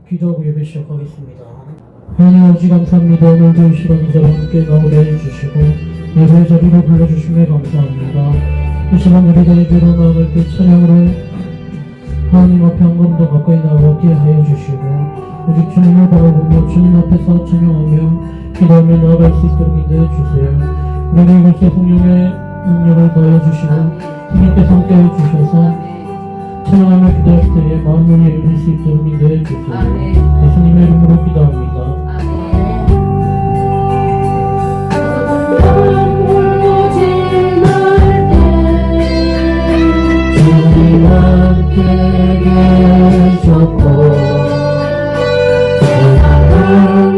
기도하고 예배 시작하겠습니다. 하나님 아버지 감사합니다. 오늘도 이 시간 이 자리에 함께 나오게 해주시고 예배의 자리로 불러주심에 감사합니다. 이 시간 우리가 예배로 나아갈 때 찬양으로 하나님 앞에 한 번 더 가까이 나가게 하여 주시고 오직 주님을 바라보며 주님 앞에서 찬양하며 기도하며 나아갈 수 있도록 인도해 주세요. 우리는 이곳에 성령의 능력을 더해 주시고 주님께서 함께해 주셔서 찬양하며 기도할 때에 마음을 열릴 수 있도록 인도해 주세요. 예수님의 이름으로 기도합니다. 주님 함께 계셨고 세상을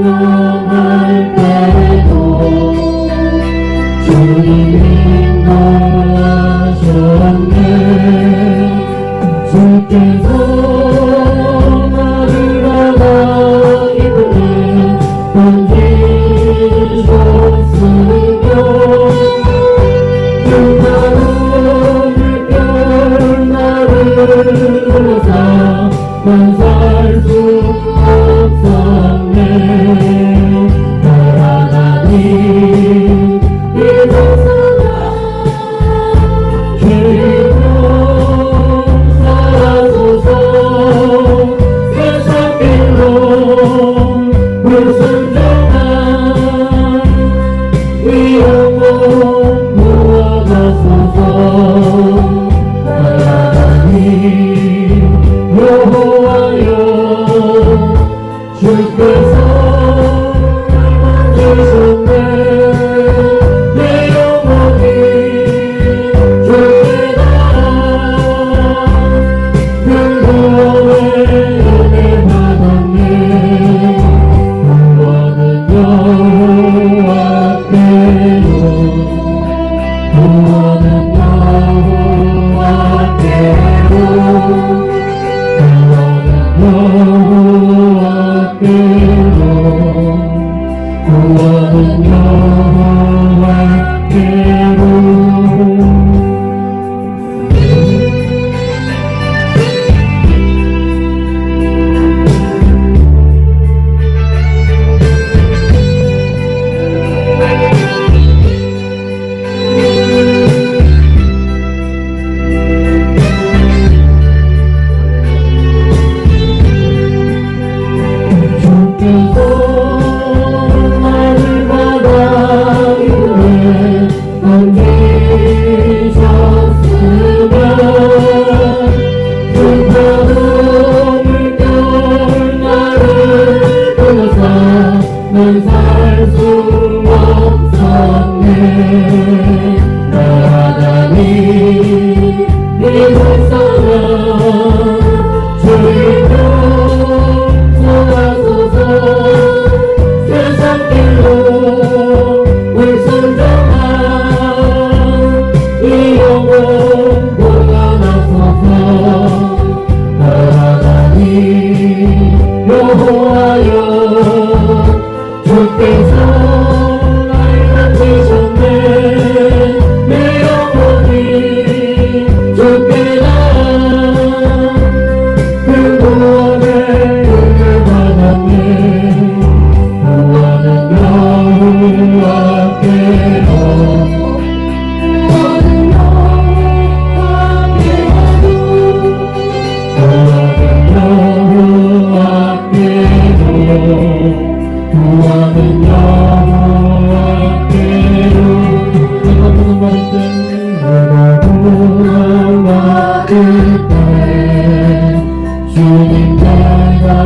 영할 때도 주님이 인도하셨네. 주께서 나를 알아 이끄네 던지셨으며 그 물결 나를 불러서 난 살 수 없었네. 하나님 이곳서나 주님으로 살아소서. 세상 길로 불순종한 위험을 모아가소서. 하나님 여호와여 주께서 주셨네. 내 영혼이 주께 나아 그거에 은혜 받았네. 구원은 여호와께로 구원은 여호와께로 구원은 여호와께로 주님 대답하셨고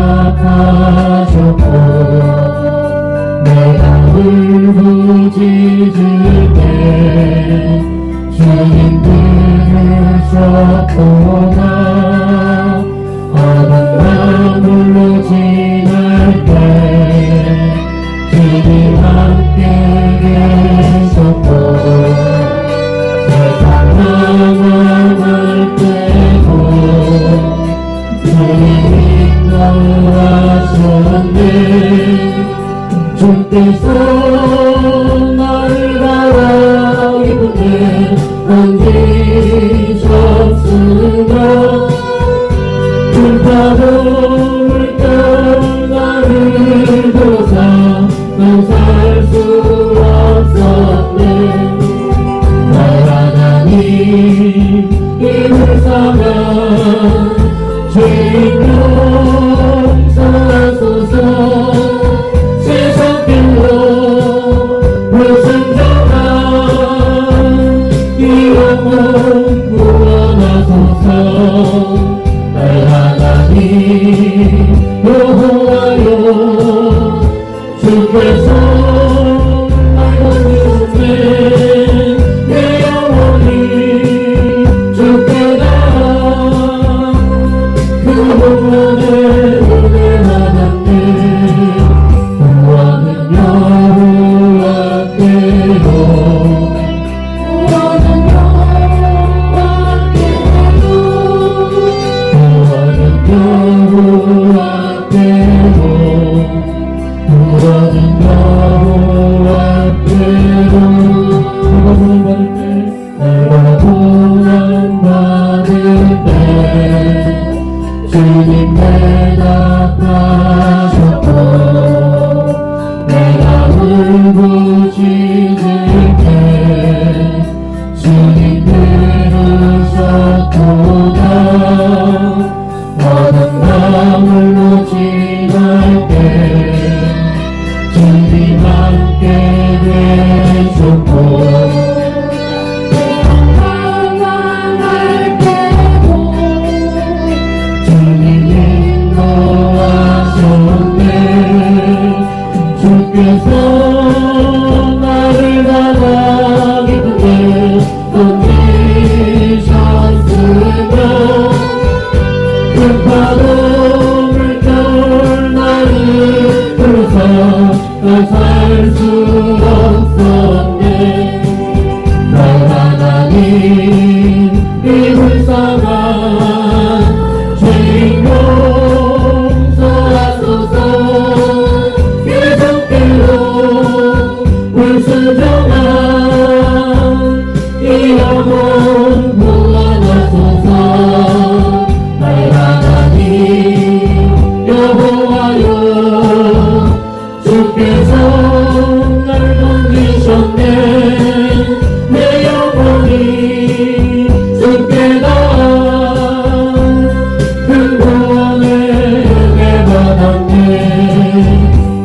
내가 울부짖을 때 주님 들으셨구나. 어둠 나물로 지날 때 주님 함께 계셨고 세상 망할 때도 주님이 인도하셨네. 주께서 나를 알아 이끄네 던지셨으며 큰 파도 물결 여호와여 주께서 날 건지셨네 내 영혼이 주께다 그 구원의 은혜 받았네 구원은 여호와께로 구원은 여호와께로 구원은 여호와께로 구원은 여호와께로 내가 구원받을 때 내가 구원받을 때 주님 대답하셨고 내가 울부짖을 때 주님 들으셨도다 어떤 나물로 지날 때 주님 함께 되셨고 주께서 나를 받아 기쁘게 던지셨으며 큰 파도 물결 나를 불러서 날 살 수 없었네 나의 하나님 이 불쌍한 죄인 용서하소서 불순종한 이 영혼 구원하소서 나의 하나님 여호와여 주께서 날 건지셨네 내 영혼이 주께다 큰 구원의 은혜 받았네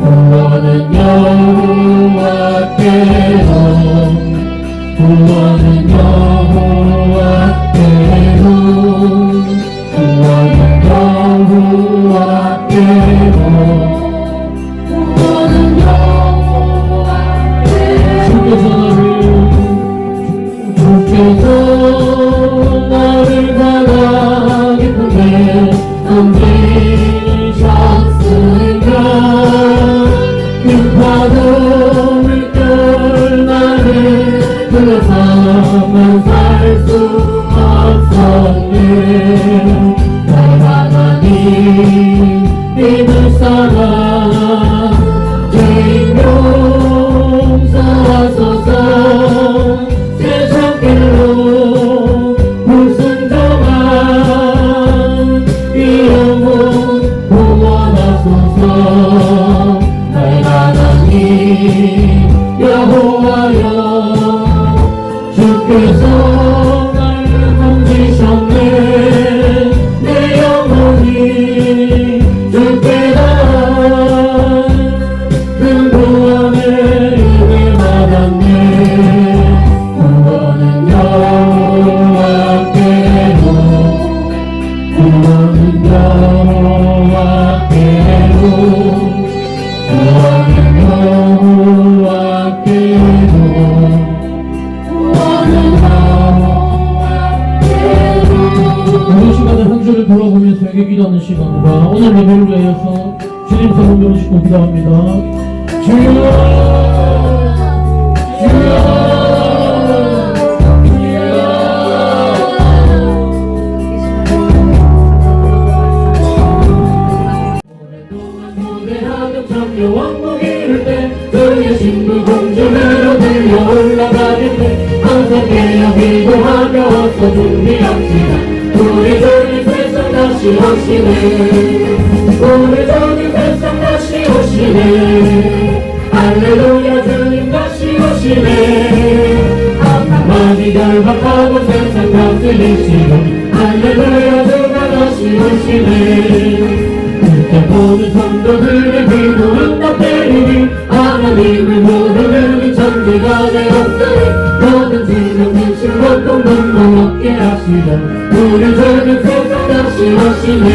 구원은 여호와께로 구원은 여호와께로 구원은 여호와께로 구원은 여호와께로 주께서 나를 받아 기쁘게 던지셨으며 큰 파도 물결 나를 불러서만 살 수 없었네 나의 하나님 이 불쌍한 죄인 용서하소서 세상 길로 불순종한 이 영혼 구원하소서 나의 하나님 여호와여 주께서 날 건지셨네 내 영혼이 주께다 큰 구원의 은혜 받았네 구원은 여호와께로 구원은 여호와께로 구원은 여호와께로 구원은 여호와께로 오늘 시간에 한 주를 돌아보면서 회개 기도하는 시간이라 오늘 예배를 위하여서 주님 손을 들으시고 기도합니다. 주여 주여 왕국 이룰 때 그의 신부 공주로 들려 올라가길 때 항상 깨어 기도하며 어서 준비합시다 우리 주님 세상 다시 오시네 우리 주님 세상 다시 오시네 할렐루야 주님 다시 오시네 한마디 결박하고 세상 다스리시고 할렐루야 주가 다시 오시네 보는 성도들의 기도는 다 때리니 하나님을 모르는 천지가 되었으니 모든 지명된 신고통 눈물 없게 하시고 우리 주님 세상 다시 오시네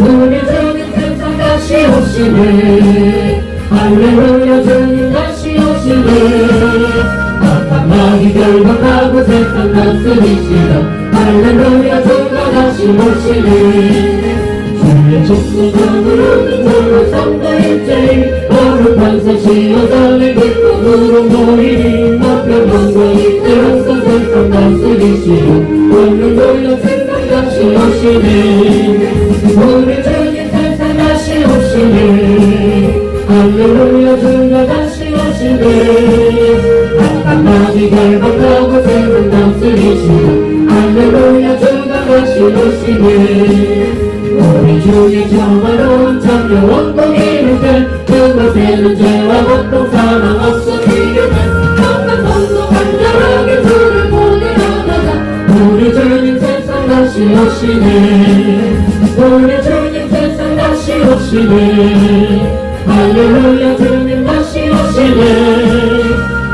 우리 주님 오시네 할렐루야 주님 다시 오시네 악한 마귀 결박하고 세상 다스리시던 할렐루야 주가 다시 오시네 주의 족속으로는 정말 성도일제일 거룩한 사시어서 내 기쁨으로 모이니 마평원과 이때로서 세상 다스리시던 할렐루야 세상 다시 오시네 우리 주님 세상 다시 오시네 할렐루야 주가 다시 오시네 악한 마귀 결박하고 세상 다스리시던 할렐루야 주가 다시 오시네 우리 주의 정화로운 참여 원동이 이룰 그곳에는 죄와 고통 사랑 없어지게 정말 성도 간절하게 주를 보내려다가 우리 주님 세상 다시 오시네 우리 주님 세상 다시 오시네 할렐루야 주님 다시 오시네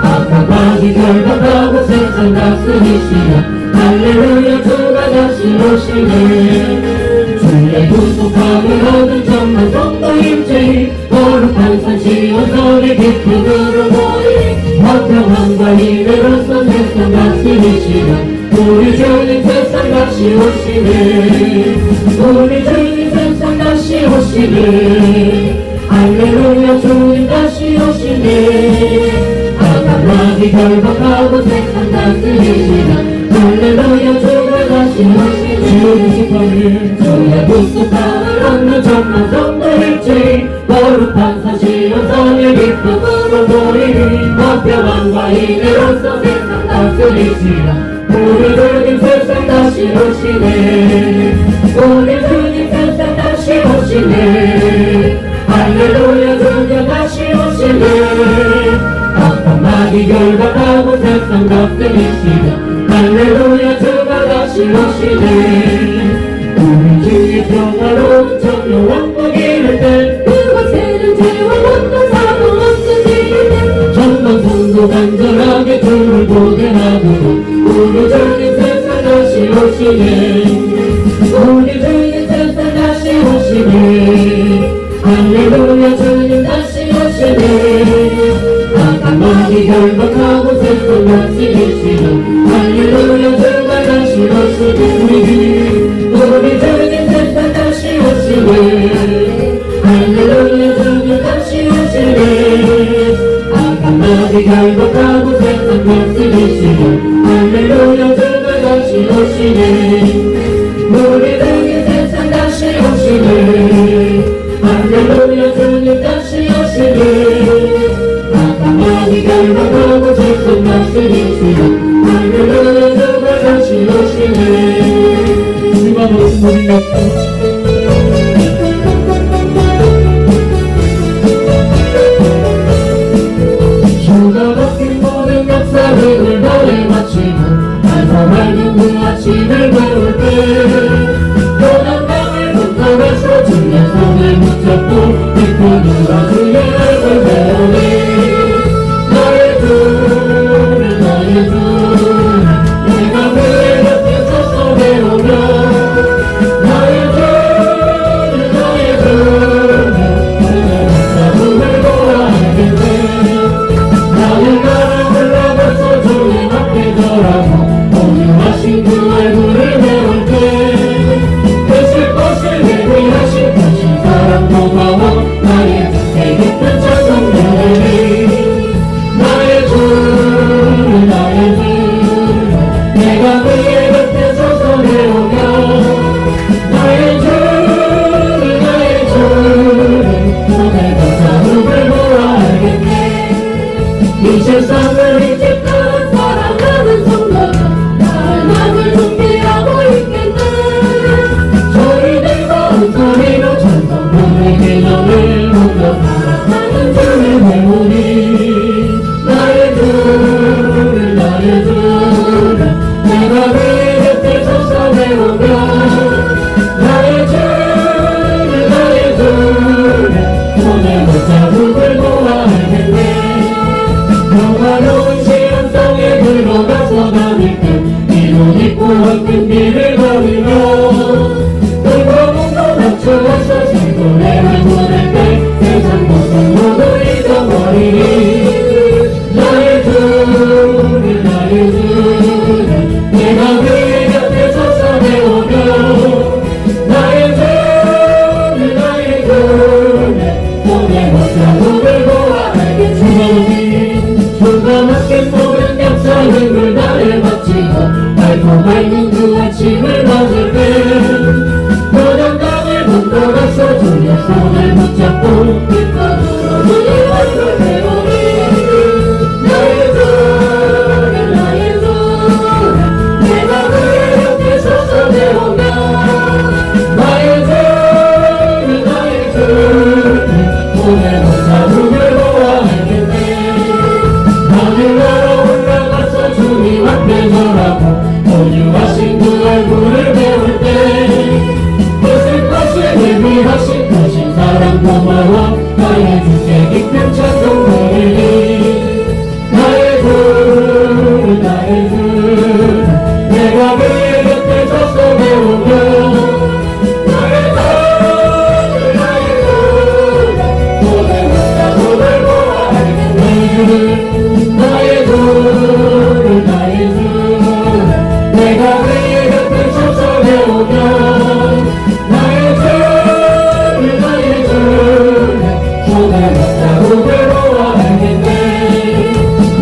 악한 마귀 결박하고 세상 다스리시네 할렐루야 주가 다시 오시네 주의 구속함을 얻은 정말 성도일제일 거룩한 산시어서의 기쁨으로 모이니 화평함과 희대로서 세상 다스리시는 우리 주님 세상 다시 오시네 우리 주님 세상 다시 오시네 할렐루야 주님 다시 오시네 악한 마귀 결박하고 세상 다스리시는 할렐루야 주가 다시 오시네 주의 구속함을 얻는 정말 성도일제일 거룩한 사시어서의 기쁨으로 모이니 화평함과 희대로서 세상 다스리시라 우리 주님 세상 다시 오시네 우리 주님 세상 다시 오시네 할렐루야 주가 다시 오시네 악한 마귀 결박하고 세상 다스리시라 할렐루야 주가 다시 오시네 우리 주의 평화로운 정령 왕국이 이룰 때 그곳에는 죄와 고통 사랑 없어지게 돼 정말 성도 간절하게 주를 보내라고 우리 주님 세상 다시 오시네 우리 주님 세상 다시 오시네 할렐루야 주님 다시 오시네 악한 마귀 결박하고 세상 다스리시는 할렐루야 주가 다시 오시네 우리 주님 세상 다시 오시네 할렐루야 주님 다시 오시네 악한 마귀 결박하고 세상 다스리시는 할렐루야 주가 다시 오시네 우리 주님 세상 다시 오시네 할렐루야 주님 다시 오시네 악한 마귀 결박하고 세상 다스리시는 할렐루야 주가 다시 오시네 주가 모든 주가 바뀐 모든 역사를 너에 마치고 알고 맑은 그 아침을 배울 때 요단강을 건너면서 주의 손을 붙잡고 기쁨으로 주의 얼굴 배우니 나의 주 나의 주 내가 그의 곁에 서서 배우며 나의 주 나의 주 내가 주를 보아 알겠네 나의 가를 불러버서 주님 앞에 절하고 온유하신 그 얼굴을 배울 때 되실 것을 회개하신 다신 사랑도 가워 손을 붙잡고 기쁨으로 주의 얼굴 배우리 나의 주 나의 주 내가 그의 곁에 서서 배우며 나의 주 손을 붙잡음을 보아 알겠네 하늘나라 올라가서 주님 앞에 절하고 온유하신 그 얼굴을 배울 때 뜻을 것을 예비하신 크신 사랑 고마워 나의 주께 깊은 찬송 부르리 나의 주 내가 그의 곁에 서서 배우며 나의 주 손을 붙잡음을 보아 알겠네 나의 주 내가 그의 곁에 서서 배우며 나의 주 손을 붙잡음을 보아 알겠네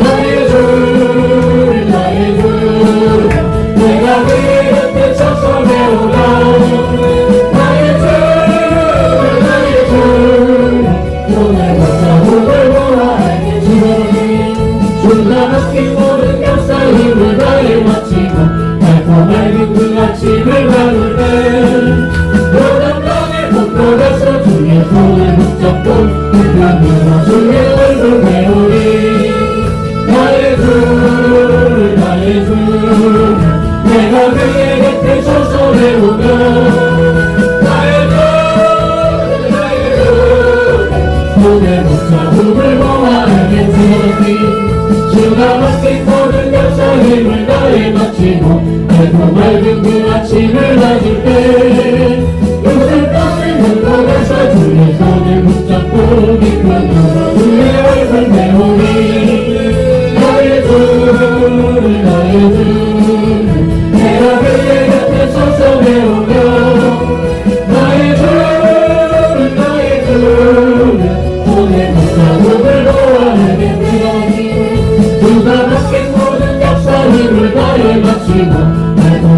나의 주 내가 그의 곁에 서서 배우며 나의 주 손을 붙잡음을 보아 알겠네 주가 맡긴 모든 역사 힘을 다해 마치고 맑은 그 아침을 나눌 때 요단 땅에 건너가서 주의 손을 붙잡고 기쁨으로 주의 얼굴 배우리 나의 주 내가 그의 곁에 서서 배우며 나의 주 손을 붙잡음을 보아 알겠으니 주가 맡긴 모든 역사 힘을 다해 마치고 맑은 그 아침을 맞을 때 요새 땅을 건너가서 주의 손을 붙잡고 기쁨으로 주의 얼굴 배우리 나의 주 내가 그의 곁에 서서 배우며 나의 주 손을 붙잡음을 보아 알겠네 주가 맡긴 모든 역사 힘을 다해 마치고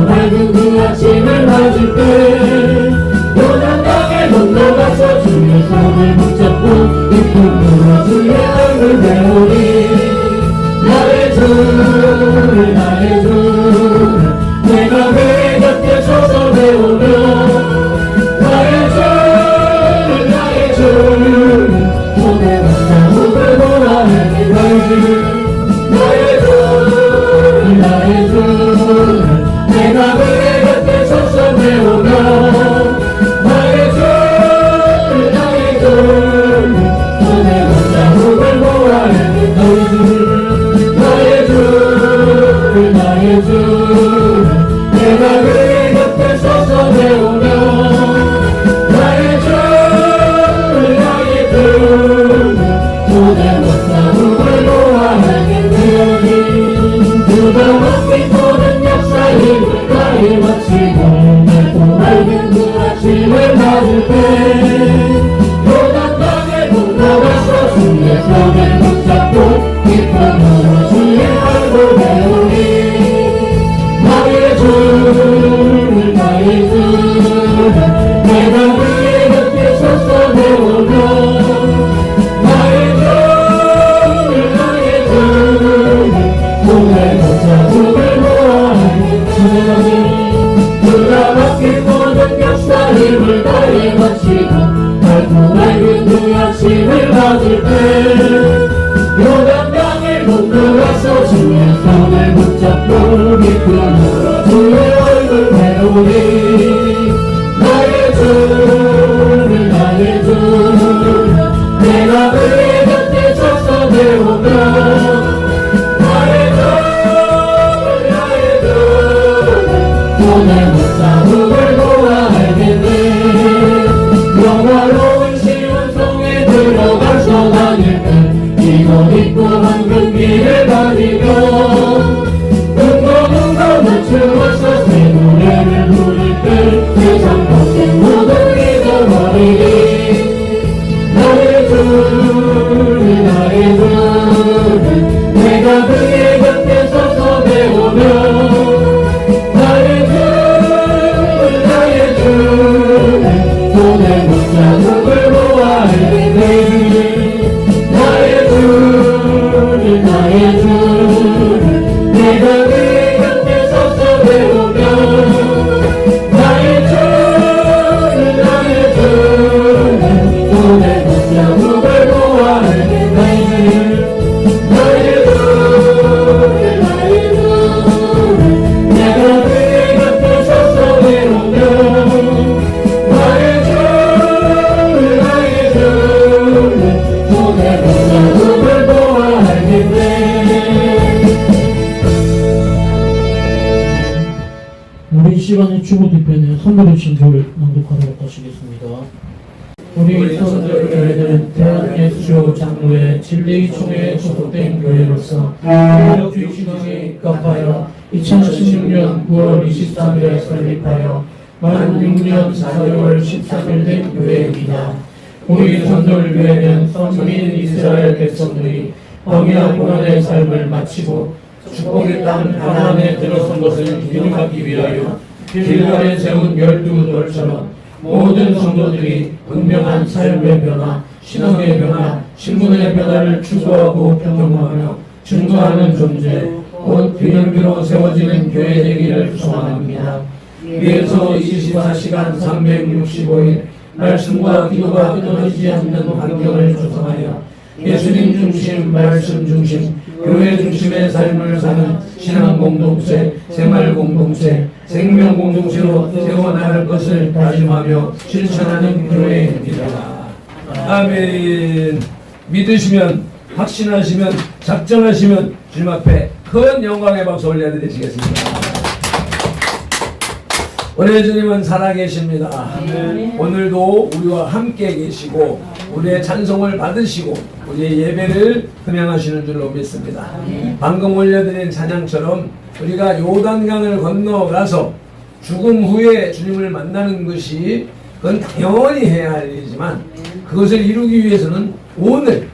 맑은 그 아침을 맞을 때 요단 땅에 건너가서 주의 손을 붙잡고 기쁨으로 주의 얼굴 배우리 나의 주 내가 그의 곁에 서서 배우며 나의 주 손을 붙잡음을 보아 나의 주 내가 그의 곁에 서서 배우며 나의 주 손에 붙잡음을 보아 나의 주 내가 그의 곁에 서서 배우며 나의 주 손에 붙잡음을 보아 누가 맡긴 모든 역사 힘을 다해 마치고 맑은 그 아침을 맞을 때 요단 땅에 건너가서 주의 손을 붙잡고 기쁨으로 주의 얼굴 배우리 나의 주 내가 그의 곁에 서서 배우며 나의 주 손을 붙잡음을 보아 누가 맡긴 모든 역사 힘을 다해 마치고 맑은 그 아침을 맞을 때 요단 땅을 건너가서 주의 손을 붙잡고 기쁨으로 주의 얼굴 배우리 나의 주 내가 그의 곁에 서서 배우며 나의 주 손을 붙잡음을 보아 알겠네 영화로운 시온성에 들어가서 다닐 때 이곳 있고 황금길을 다니며 눈과 맞추어서 새 노래를 부를 때 세상 모든 모든 잊어버리리 나의 주 내가 그의 곁에 서서 배우며 나의 주 손에 붙잡음을 나의 주를 내가 네 곁에 서서 배우며 나의 주를 손에 붙여 무걸 보아 나의 주를 내가 네 곁에 서서 배우며 나의 주를 손에 붙여 무걸 보아 우리 이 시간에 주보 뒤편에 선물의 진조를 낭독하도록 하시겠습니다. 우리 선조를 교회는 대한예수교 장로회 진리총회에 소속된 교회로서 주의시간에 입각하여 2016년 9월 23일에 설립하여 만 6년 4월 13일 된 교회입니다. 우리 선돌교회는 선민 이스라엘 백성들이 광야 고난의 삶을 마치고 축복의 땅 가나안에 들어선 것을 기념하기 위하여 길갈에 세운 12돌처럼 모든 성도들이 분명한 삶의 변화, 신앙의 변화, 신분의 변화를 추구하고 경험하며 증거하는 존재, 곧 비널비로 세워지는 교회 되기를 소망합니다. 위에서 24시간 365일 말씀과 기도가 끊어지지 않는 환경을 조성하여 예수님 중심, 말씀 중심, 교회 중심의 삶을 사는 신앙 공동체, 생활 공동체, 생명 공동체로 세워나갈 것을 다짐하며 실천하는 교회입니다. 아멘. 믿으시면, 확신하시면, 작정하시면 주님 앞에 큰 영광의 박수 올려드리시겠습니다. 오늘 주님은 살아계십니다. 오늘도 우리와 함께 계시고 우리의 찬송을 받으시고 우리의 예배를 흠양하시는 줄로 믿습니다. 방금 올려드린 찬양처럼 우리가 요단강을 건너가서 죽음 후에 주님을 만나는 것이 그건 당연히 해야 할 일이지만 그것을 이루기 위해서는 오늘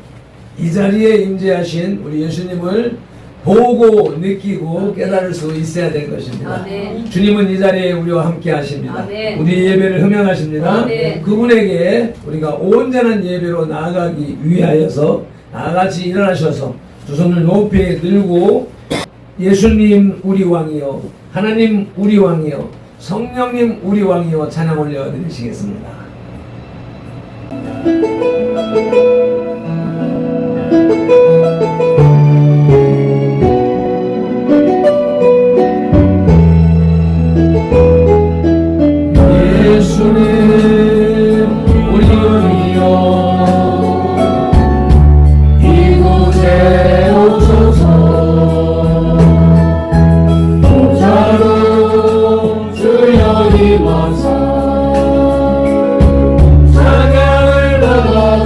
이 자리에 임재하신 우리 예수님을 보고 느끼고 깨달을 수 있어야 될 것입니다. 아멘. 주님은 이 자리에 우리와 함께 하십니다. 아멘. 우리 예배를 흠양하십니다. 아멘. 그분에게 우리가 온전한 예배로 나아가기 위하여서 나같이 일어나셔서 두 손을 높이 들고 예수님 우리 왕이여, 하나님 우리 왕이여, 성령님 우리 왕이여 찬양 올려드리시겠습니다. 예수님 우리 왕이여 이곳에 오셔서 보좌로 주여 임하사 찬양을 받아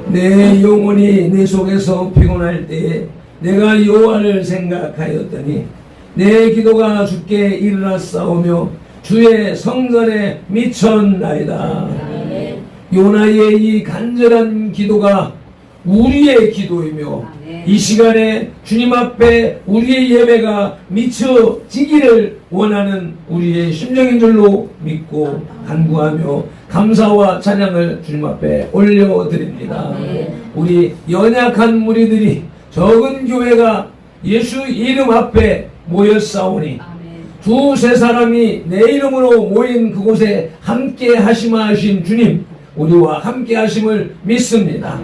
내 영혼이 내 속에서 피곤할 때에 내가 여호와를 생각하였더니 내 기도가 주께 이르렀사오며 주의 성전에 미쳤나이다. 요나의 이 간절한 기도가 우리의 기도이며 이 시간에 주님 앞에 우리의 예배가 미쳐지기를 원하는 우리의 심령인 줄로 믿고 간구하며 감사와 찬양을 주님 앞에 올려드립니다. 우리 연약한 무리들이 적은 교회가 예수 이름 앞에 모였사오니 두세 사람이 내 이름으로 모인 그곳에 함께 하시마 하신 주님, 우리와 함께 하심을 믿습니다.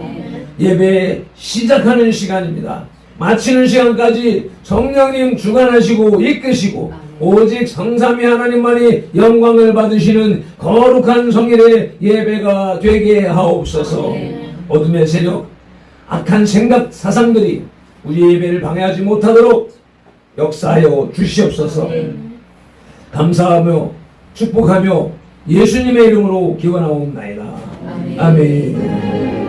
예배 시작하는 시간입니다. 마치는 시간까지 성령님 주관하시고 이끄시고 오직 성삼위 하나님만이 영광을 받으시는 거룩한 성일의 예배가 되게 하옵소서. 어둠의 세력, 악한 생각, 사상들이 우리 예배를 방해하지 못하도록 역사하여 주시옵소서. 감사하며 축복하며 예수님의 이름으로 기원하옵나이다. 아멘.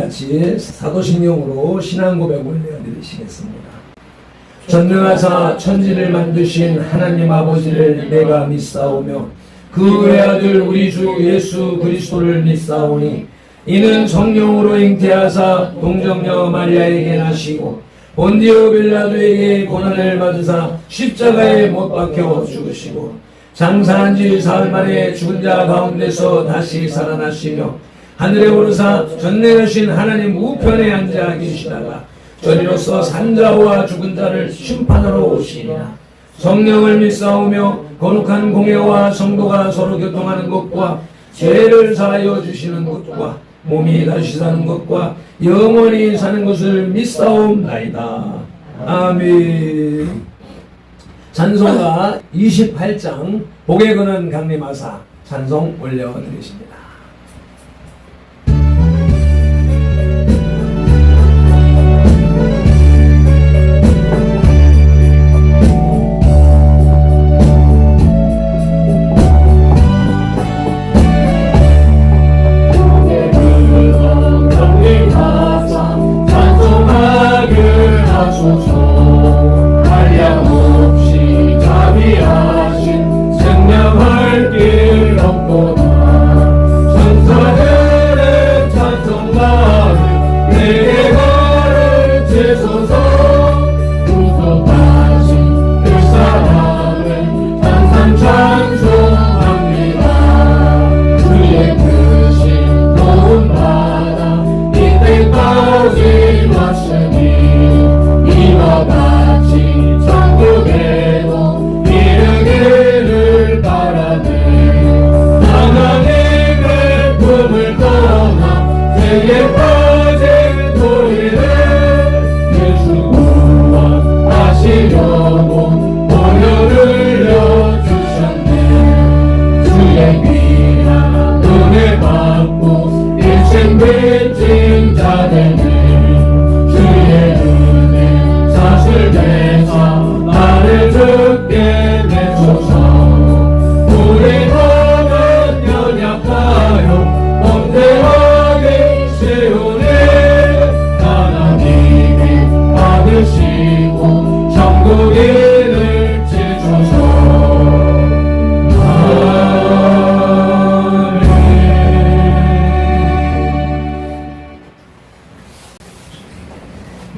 다같이 사도신경으로 신앙고백 올려드리시겠습니다. 전능하사 천지를 만드신 하나님 아버지를 내가 믿사오며 그 외아들 우리 주 예수 그리스도를 믿사오니 이는 성령으로 잉태하사 동정녀 마리아에게 나시고 본디오 빌라도에게 고난을 받으사 십자가에 못 박혀 죽으시고 장사한 지 사흘 만에 죽은 자 가운데서 다시 살아나시며 하늘에 오르사 전능하신 하나님 우편에 앉아 계시다가 저리로서 산자와 죽은 자를 심판하러 오시니라. 성령을 믿사오며 거룩한 공예와 성도가 서로 교통하는 것과 죄를 사하여 주시는 것과 몸이 다시 사는 것과 영원히 사는 것을 믿사옵나이다. 아멘. 찬송가 28장 복에 거는 강림하사 찬송 올려드리십니다.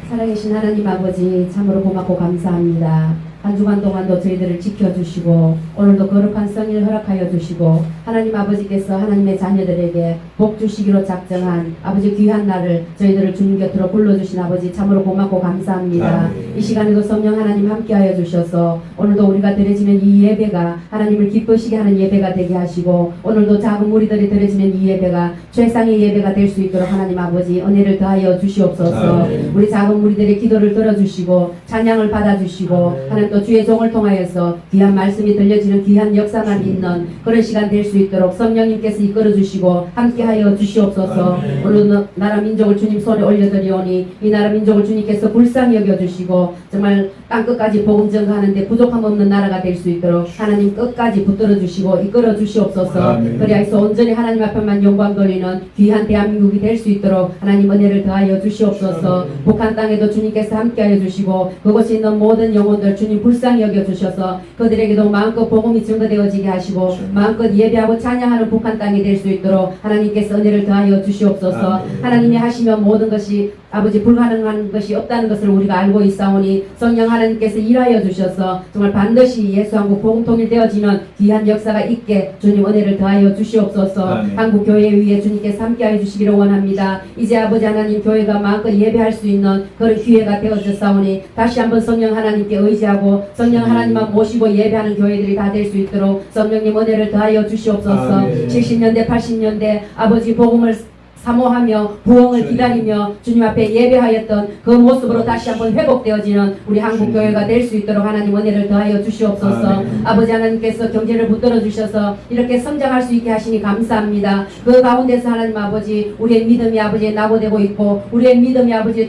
살아계신 하나님 아버지 참으로 고맙고 감사합니다. 한 주간 동안도 저희들을 지켜주시고 오늘도 거룩한 성일 허락하여 주시고 하나님 아버지께서 하나님의 자녀들에게 복 주시기로 작정한 아버지 귀한 날을 저희들을 주님 곁으로 불러주신 아버지 참으로 고맙고 감사합니다. 이 시간에도 성령 하나님 함께하여 주셔서 오늘도 우리가 드려지는 이 예배가 하나님을 기쁘시게 하는 예배가 되게 하시고 오늘도 작은 무리들이 드려지는 이 예배가 최상의 예배가 될 수 있도록 하나님 아버지 은혜를 더하여 주시옵소서. 우리 작은 무리들의 기도를 들어주시고 찬양을 받아주시고 하나님 시간 또 주의 종을 통하여서 귀한 말씀이 들려지는 귀한 역사만 있는 그런 시간 될 수 있도록 성령님께서 이끌어 주시고 함께하여 주시옵소서. 오늘 나라 민족을 주님 손에 올려드리오니 이 나라 민족을 주님께서 불쌍히 여겨주시고 정말 땅끝까지 복음 전가하는데 부족함 없는 나라가 될 수 있도록 하나님 끝까지 붙들어 주시고 이끌어 주시옵소서. 그리하여서 온전히 하나님 앞에만 영광 돌리는 귀한 대한민국이 될 수 있도록 하나님 은혜를 더하여 주시옵소서. 북한 땅에도 주님께서 함께하여 주시고 그곳에 있는 모든 영혼들 주님 불쌍히 여겨주셔서 그들에게도 마음껏 복음이 증거되어지게 하시고 마음껏 예배하고 찬양하는 북한 땅이 될 수 있도록 하나님께서 은혜를 더하여 주시옵소서. 하나님이 하시면 모든 것이 아버지 불가능한 것이 없다는 것을 우리가 알고 있사오니 성령 하나님께서 일하여 주셔서 정말 반드시 예수 한국 복음 통일되어지는 귀한 역사가 있게 주님 은혜를 더하여 주시옵소서. 한국 교회 위에 주님께서 함께하여 주시기를 원합니다. 이제 아버지 하나님 교회가 마음껏 예배할 수 있는 그런 기회가 되어졌사오니 다시 한번 성령 하나님께 의지하고 성령 하나님만 모시고 예배하는 교회들이 다 될 수 있도록 성령님 은혜를 더하여 주시옵소서. 70년대 80년대 아버지 복음을 사모하며 부흥을 기다리며 주님 앞에 예배하였던 그 모습으로 다시 한번 회복되어지는 우리 한국교회가 될 수 있도록 하나님 은혜를 더하여 주시옵소서. 아버지 하나님께서 경제를 붙들어 주셔서 이렇게 성장할 수 있게 하시니 감사합니다. 그 가운데서 하나님 아버지 우리의 믿음이 아버지 낙오되고 있고 우리의 믿음이 아버지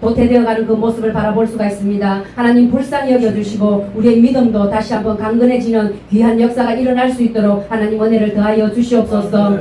도태되어가는 그 모습을 바라볼 수가 있습니다. 하나님 불쌍히 여겨주시고 우리의 믿음도 다시 한번 강건해지는 귀한 역사가 일어날 수 있도록 하나님 은혜를 더하여 주시옵소서.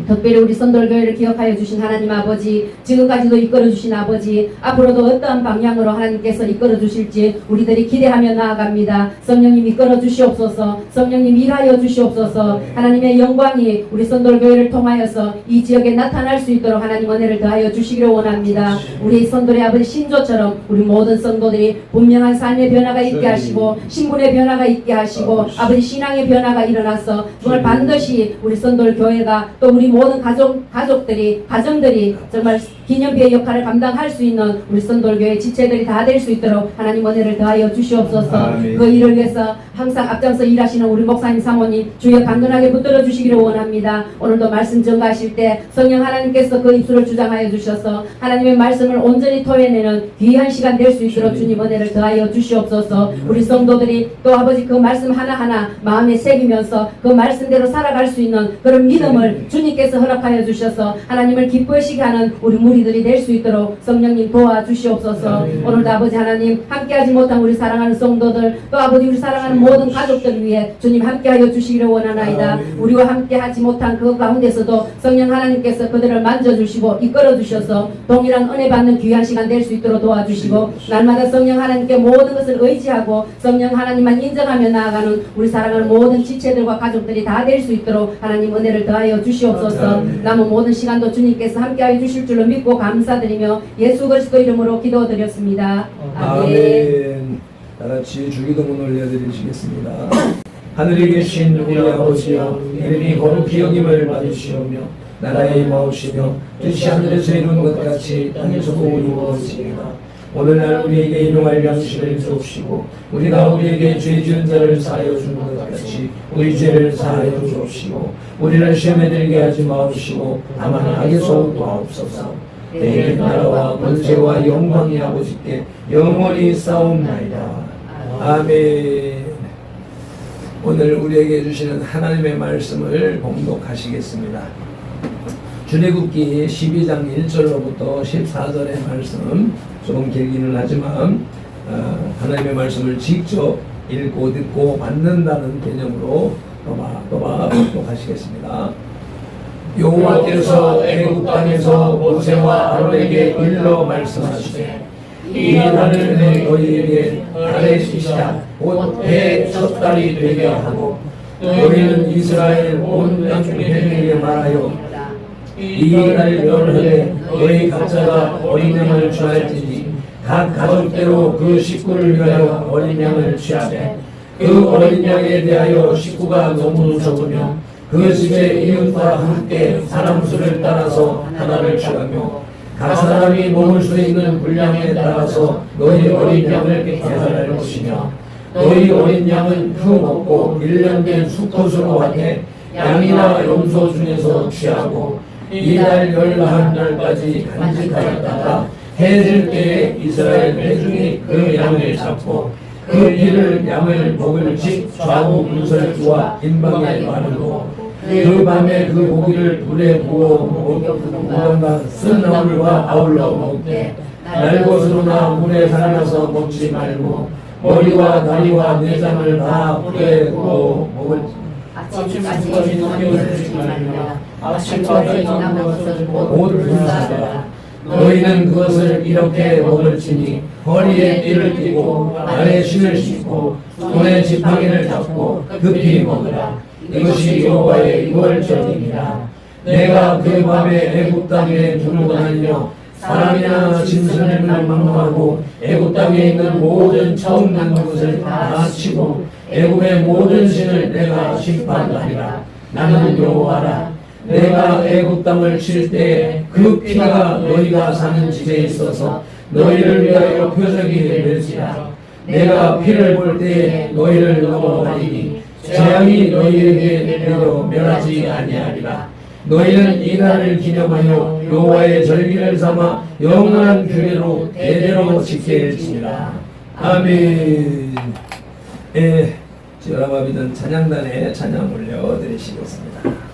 특별히 우리 선돌교회를 기억하여 주신 하나님 아버지, 지금까지도 이끌어 주신 아버지, 앞으로도 어떠한 방향으로 하나님께서 이끌어 주실지 우리들이 기대하며 나아갑니다. 성령님 이끌어 주시옵소서. 성령님 일하여 주시옵소서. 하나님의 영광이 우리 선돌교회를 통하여서 이 지역에 나타날 수 있도록 하나님 은혜를 더하여 주시기를 원합니다. 우리 선돌의 아버지 신조처럼 우리 모든 성도들이 분명한 삶의 변화가 있게 하시고 신분의 변화가 있게 하시고 아버지 신앙의 변화가 일어나서 정말 반드시 우리 선돌교회가 또 우리 모든 가정들이 정말 기념비의 역할을 감당할 수 있는 우리 선돌교회 지체들이 다 될 수 있도록 하나님 은혜를 더하여 주시옵소서. 그 일을 위해서 항상 앞장서 일하시는 우리 목사님 사모님 주여 강건하게 붙들어 주시기를 원합니다. 오늘도 말씀 전가하실 때 성령 하나님께서 그 입술을 주장하여 주셔서 하나님의 말씀을 온전히 토해내는 귀한 시간 될 수 있도록 주님 은혜를 더하여 주시옵소서. 우리 성도들이 또 아버지 그 말씀 하나하나 마음에 새기면서 그 말씀대로 살아갈 수 있는 그런 믿음을 주님께서 허락하여 주셔서 하나님을 기쁘시게 하는 우리 무리들이 될 수 있도록 성령님 도와주시옵소서. 오늘도 아버지 하나님 함께하지 못한 우리 사랑하는 성도들 또 아버지 우리 사랑하는 모든 가족들 위해 주님 함께하여 주시기를 원하나이다. 우리와 함께하지 못한 그 가운데서도 성령 하나님께서 그들을 만져주시고 이끌어주셔서 동일한 은혜 받는 귀한 시간 될 수 있도록 도와주시고 날마다 성령 하나님께 모든 것을 의지하고 성령 하나님만 인정하며 나아가는 우리 사랑하는 모든 지체들과 가족들이 다 될 수 있도록 하나님 은혜를 더하여 주시옵소서. 남은 모든 시간도 주님께서 함께하여 주실 줄로 믿고 감사드리며 예수 그리스도 이름으로 기도드렸습니다. 아멘. 다같이 주기도문 올려드리시겠습니다. 하늘에 계신 우리 아버지여, 이름이 거룩히 여김을 받으시오며 나라에 임하오시며 뜻이 하늘에서 이룬 것 같이 땅에서도 이루어지이다. 오늘날 우리에게 일용할 양식을 주옵시고 우리가 우리에게 죄 지은 자를 사하여 주는 것 같이 우리 죄를 사하여 주옵시고 우리를 시험에 들게 하지 마옵시고 다만 악에서 도와옵소서. 내게 나라와 권세와 영광이 아버지께 영원히 싸움나이다. 아멘. 오늘 우리에게 주시는 하나님의 말씀을 봉독하시겠습니다. 출애굽기 12장 1절로부터 14절의 말씀, 조금 길기는 하지만 하나님의 말씀을 직접 읽고 듣고 받는다는 개념으로 또마 봉독하시겠습니다. 여호와께서 애굽 땅에서 모세와 아론에게 일러 말씀하시되 이 날을 너희에게 가데시샤 곧 해 첫 달이 되게 하고 너희는 이스라엘 온 양중에 말하여 이 날 열흘에 너희 각자가 어린 양을 취할지니 각 가족대로 그 식구를 위하여 어린 양을 취하되 그 어린 양에 대하여 식구가 너무 적으며 그 집의 이웃과 함께 사람 수를 따라서 하나를 취하며 각 사람이 먹을 수 있는 분량에 따라서 너희 어린 양을 계산할 것이며 너희 어린 양은 흠 없고 1년 된 수컷으로 하되 양이나 염소 중에서 취하고 이달 11날까지 간직하였다가 해질 때에 이스라엘 회중이 그 양을 잡고 그 피를 양을 먹을 집 좌우 문설주와 인방에 바르고 그 밤에 그 고기를 불에 구워 무언가 쓴 나물과 아울러 먹되 날것으로나 물에 삶아서 먹지 말고 머리와 다리와 내장을 다 불에 구워 먹을 아침까지 남은 주지 말며 아침까지 남은 것을 못 불사하라. 너희는 그것을 이렇게 먹을지니 허리에 띠를 띠고 발에 신을 신고 손에 지팡이를 잡고 급히 먹으라. 이것이 여호와의 유월절이니라. 내가 그 밤에 애굽 땅에 두르고 다니며 사람이나 짐승을 망망하고 애굽 땅에 있는 모든 처음 난 것을 다 치고 애굽의 모든 신을 내가 심판하리라. 나는 여호와라. 내가 애굽 땅을 칠 때에 그 피가 너희가 사는 집에 있어서 너희를 위하여 표적이 될지라. 내가 피를 볼 때에 너희를 넘어가리니 재앙이 너희에게 내려 멸하지 아니하리라. 너희는 이 날을 기념하여 여호와의 절기를 삼아 영원한 규례로 대대로 지킬지니라. 아멘. 예, 여러분 믿은 찬양단에 찬양 올려드리시겠습니다.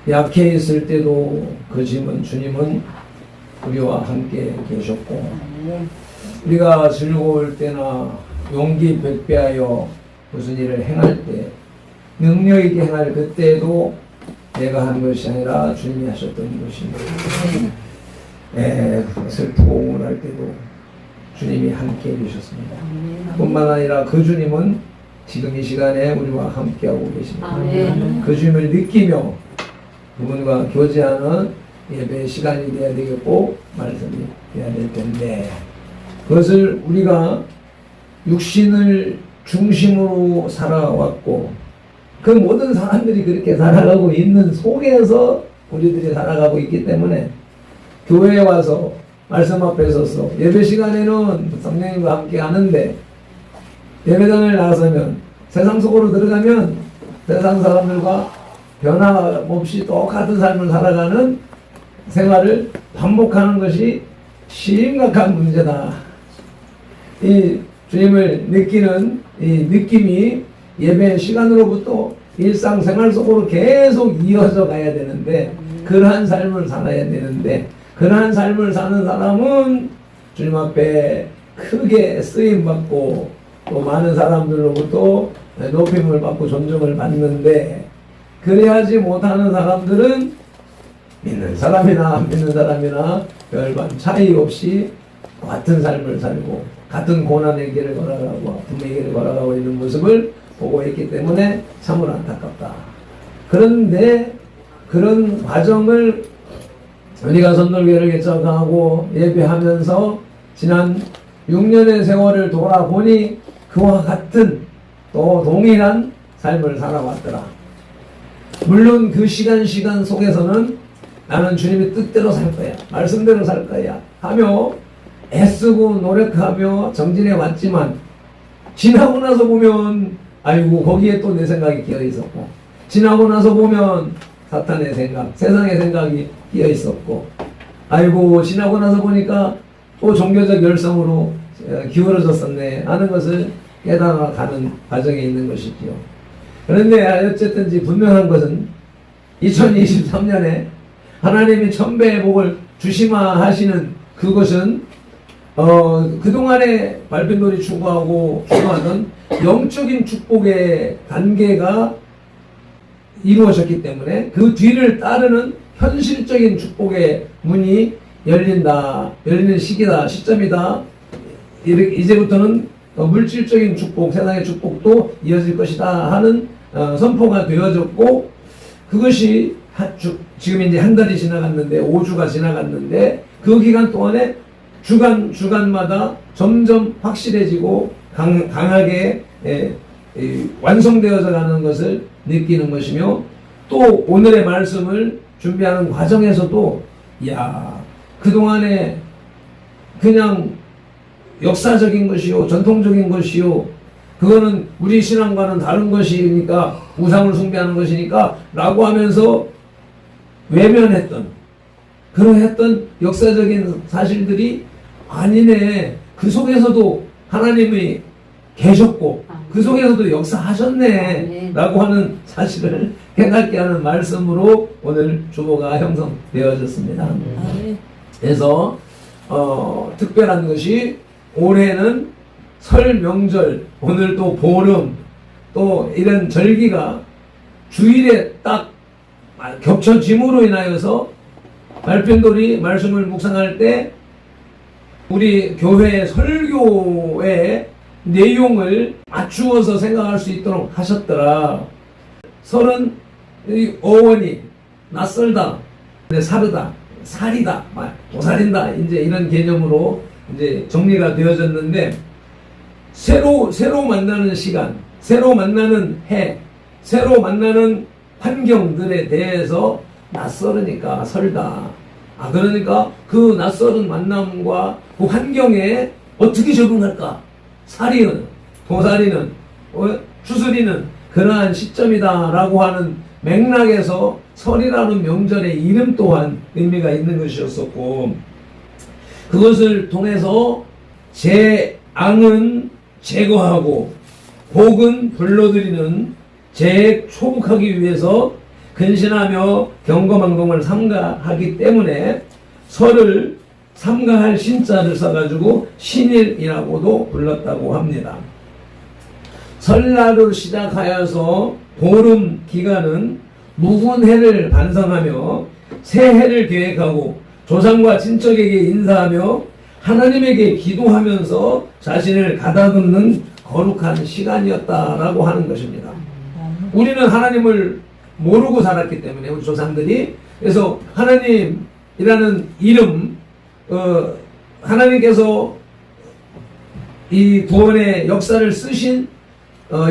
약해 있을 때도 그 주님은 우리와 함께 계셨고, 우리가 즐거울 때나 용기 백배하여 무슨 일을 행할 때 능력 있게 행할 그때도 내가 한 것이 아니라 주님이 하셨던 것입니다. 슬프고 우울할 때도 주님이 함께 해주셨습니다. 뿐만 아니라 그 주님은 지금 이 시간에 우리와 함께하고 계십니다. 그 주님을 느끼며 그분과 교제하는 예배 시간이 되어야 되겠고 말씀이 되어야 될 텐데, 그것을 우리가 육신을 중심으로 살아왔고 그 모든 사람들이 그렇게 살아가고 있는 속에서 우리들이 살아가고 있기 때문에 교회에 와서 말씀 앞에 서서 예배 시간에는 성령님과 함께 하는데 예배당을 나서면 세상 속으로 들어가면 세상 사람들과 변함없이 똑같은 삶을 살아가는 생활을 반복하는 것이 심각한 문제다. 이 주님을 느끼는 이 느낌이 예배 시간으로부터 일상생활 속으로 계속 이어져 가야 되는데, 그러한 삶을 살아야 되는데, 그러한 삶을 사는 사람은 주님 앞에 크게 쓰임받고 또 많은 사람들로부터 높임을 받고 존중을 받는데, 그래야지 못하는 사람들은 믿는 사람이나 안 믿는 사람이나 별반 차이 없이 같은 삶을 살고 같은 고난의 길을 걸어가고 아픔의 길을 걸어가고 있는 모습을 보고 있기 때문에 참으로 안타깝다. 그런데 그런 과정을 우리가 선돌교회를 개척하고 예배하면서 지난 6년의 세월을 돌아보니 그와 같은 또 동일한 삶을 살아왔더라. 물론 그 시간 속에서는 나는 주님의 뜻대로 살 거야, 말씀대로 살 거야 하며 애쓰고 노력하며 정진해 왔지만, 지나고 나서 보면 아이고 거기에 또 내 생각이 끼어 있었고, 지나고 나서 보면 사탄의 생각, 세상의 생각이 끼어 있었고, 아이고 지나고 나서 보니까 또 종교적 열성으로 기울어졌었네 하는 것을 깨달아가는 과정에 있는 것이지요. 그런데 어쨌든지 분명한 것은 2023년에 하나님이 천배의 복을 주시마 하시는 그것은 그동안에 발핀돌이 추구하고 추구하던 영적인 축복의 단계가 이루어졌기 때문에 그 뒤를 따르는 현실적인 축복의 문이 열리는 시점이다. 이제부터는 물질적인 축복, 세상의 축복도 이어질 것이다 하는 선포가 되어졌고, 그것이 지금 이제 한 달이 지나갔는데 5주가 지나갔는데 그 기간 동안에 주간마다 점점 확실해지고 강하게 완성되어져 가는 것을 느끼는 것이며, 또 오늘의 말씀을 준비하는 과정에서도 그동안에 그냥 역사적인 것이요 전통적인 것이요 그거는 우리 신앙과는 다른 것이니까 우상을 숭배하는 것이니까 라고 하면서 외면했던 그러했던 역사적인 사실들이 아니네, 그 속에서도 하나님이 계셨고 그 속에서도 역사하셨네 라고 하는 사실을 깨닫게 하는 말씀으로 오늘 주보가 형성되어졌습니다. 그래서 특별한 것이 올해는 설 명절, 오늘 또 보름, 또 이런 절기가 주일에 딱 겹쳐짐으로 인하여서 발편돌이 말씀을 묵상할 때 우리 교회의 설교의 내용을 맞추어서 생각할 수 있도록 하셨더라. 설은 어원이 낯설다, 사르다, 살이다, 도살인다, 이제 이런 개념으로 이제 정리가 되어졌는데, 새로 만나는 시간, 새로 만나는 해, 새로 만나는 환경들에 대해서 낯설으니까 설다. 그러니까 그 낯설은 만남과 그 환경에 어떻게 적응할까? 살이는, 도살이는, 추수리는 그러한 시점이다라고 하는 맥락에서 설이라는 명절의 이름 또한 의미가 있는 것이었었고, 그것을 통해서 재앙은 제거하고 복은 불러들이는 재초복하기 위해서 근신하며 경거망동을 삼가하기 때문에 설을 삼가할 신자를 써가지고 신일이라고도 불렀다고 합니다. 설날로 시작하여서 보름 기간은 묵은 해를 반성하며 새해를 계획하고 조상과 친척에게 인사하며 하나님에게 기도하면서 자신을 가다듬는 거룩한 시간이었다라고 하는 것입니다. 우리는 하나님을 모르고 살았기 때문에 우리 조상들이, 그래서 하나님이라는 이름, 하나님께서 이 구원의 역사를 쓰신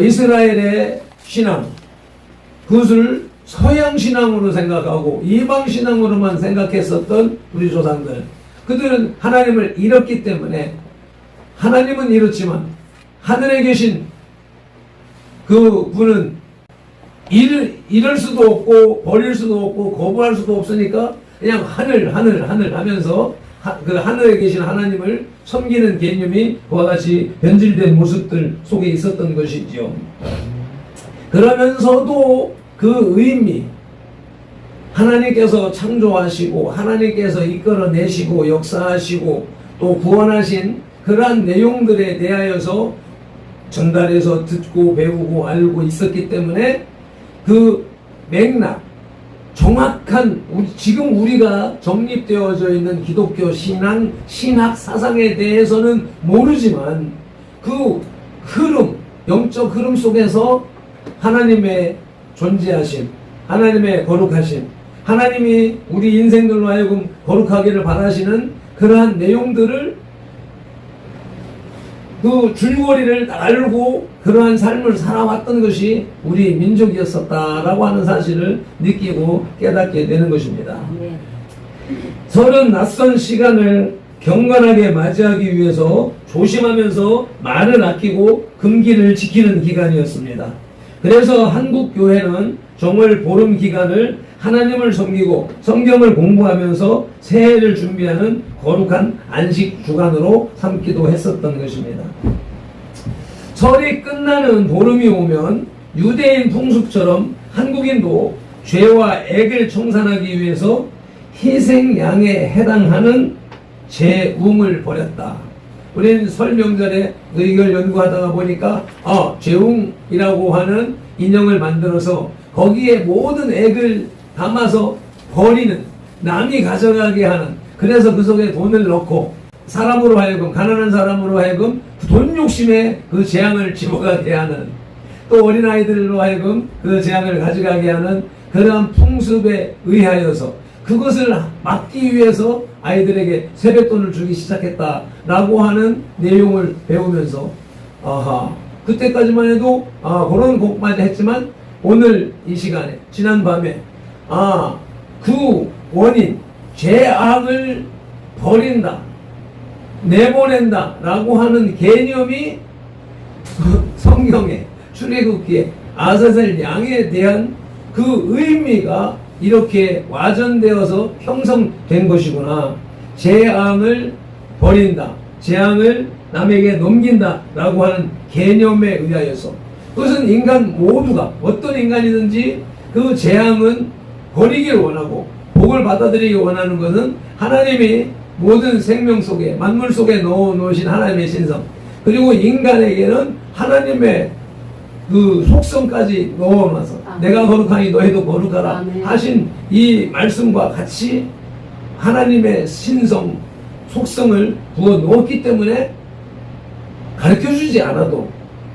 이스라엘의 신앙, 그것을 서양 신앙으로 생각하고 이방 신앙으로만 생각했었던 우리 조상들, 그들은 하나님을 잃었기 때문에, 하나님은 잃었지만 하늘에 계신 그 분은 잃을 수도 없고 버릴 수도 없고 거부할 수도 없으니까 그냥 하늘 하면서 그 하늘에 계신 하나님을 섬기는 개념이 그와 같이 변질된 모습들 속에 있었던 것이지요. 그러면서도 그 의미, 하나님께서 창조하시고 하나님께서 이끌어내시고 역사하시고 또 구원하신 그러한 내용들에 대하여서 전달해서 듣고 배우고 알고 있었기 때문에 그 맥락, 정확한 지금 우리가 정립되어져 있는 기독교 신학 사상에 대해서는 모르지만 그 흐름, 영적 흐름 속에서 하나님의 존재하심, 하나님의 거룩하심, 하나님이 우리 인생들로 하여금 거룩하기를 바라시는 그러한 내용들을, 그 줄거리를 알고 그러한 삶을 살아왔던 것이 우리 민족이었었다라고 하는 사실을 느끼고 깨닫게 되는 것입니다. 설은 낯선 시간을 경건하게 맞이하기 위해서 조심하면서 말을 아끼고 금기를 지키는 기간이었습니다. 그래서 한국 교회는 정월 보름 기간을 하나님을 섬기고 성경을 공부하면서 새해를 준비하는 거룩한 안식 주간으로 삼기도 했었던 것입니다. 설이 끝나는 보름이 오면 유대인 풍습처럼 한국인도 죄와 액을 청산하기 위해서 희생양에 해당하는 제웅을 벌였다. 우리는 설 명절에 이걸 연구하다가 보니까 제웅이라고 하는 인형을 만들어서 거기에 모든 액을 담아서 버리는, 남이 가져가게 하는, 그래서 그 속에 돈을 넣고 사람으로 하여금, 가난한 사람으로 하여금 돈 욕심에 그 재앙을 집어가게 하는, 또 어린아이들로 하여금 그 재앙을 가져가게 하는 그러한 풍습에 의하여서 그것을 막기 위해서 아이들에게 세뱃돈을 주기 시작했다라고 하는 내용을 배우면서, 그때까지만 해도 그런 곡만 했지만 오늘 이 시간에, 지난 밤에 그 원인, 재앙을 버린다, 내보낸다 라고 하는 개념이 성경에, 출애굽기에 아사셀 양에 대한 그 의미가 이렇게 와전되어서 형성된 것이구나. 재앙을 버린다, 재앙을 남에게 넘긴다 라고 하는 개념에 의하여서, 그것은 인간 모두가, 어떤 인간이든지 그 재앙은 버리기를 원하고 복을 받아들이기 원하는 것은 하나님이 모든 생명 속에, 만물 속에 넣어 놓으신 하나님의 신성, 그리고 인간에게는 하나님의 그 속성까지 넣어 놔서 내가 거룩하니 너희도 거룩하라 하신 이 말씀과 같이 하나님의 신성, 속성을 부어 놓았기 때문에 가르쳐주지 않아도,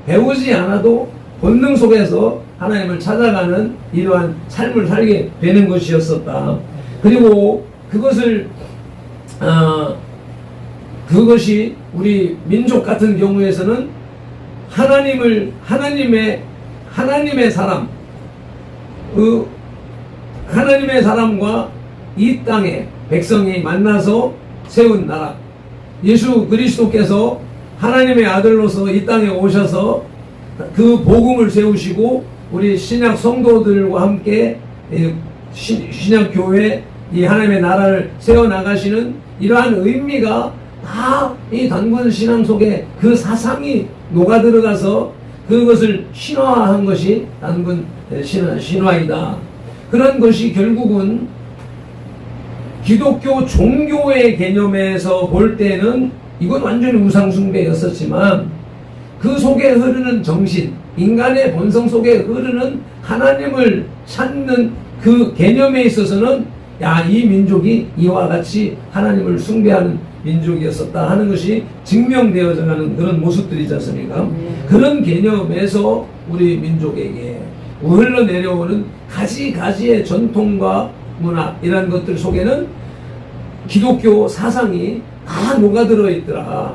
배우지 않아도 본능 속에서 하나님을 찾아가는 이러한 삶을 살게 되는 것이었었다. 그리고 그것이 우리 민족 같은 경우에서는 하나님의 사람, 하나님의 사람과 이 땅의 백성이 만나서 세운 나라, 예수 그리스도께서 하나님의 아들로서 이 땅에 오셔서 그 복음을 세우시고 우리 신약 성도들과 함께 신약 교회, 이 하나님의 나라를 세워나가시는 이러한 의미가 다 이 단군 신앙 속에 그 사상이 녹아들어가서 그것을 신화한 것이 단군 신화이다. 그런 것이 결국은 기독교 종교의 개념에서 볼 때는 이건 완전히 우상숭배였었지만 그 속에 흐르는 정신, 인간의 본성 속에 흐르는 하나님을 찾는 그 개념에 있어서는 야, 이 민족이 이와 같이 하나님을 숭배하는 민족이었었다 하는 것이 증명되어져 가는 그런 모습들이지 않습니까? 그런 개념에서 우리 민족에게 흘러내려오는 가지가지의 전통과 문화 이런 것들 속에는 기독교 사상이 다 녹아들어 있더라.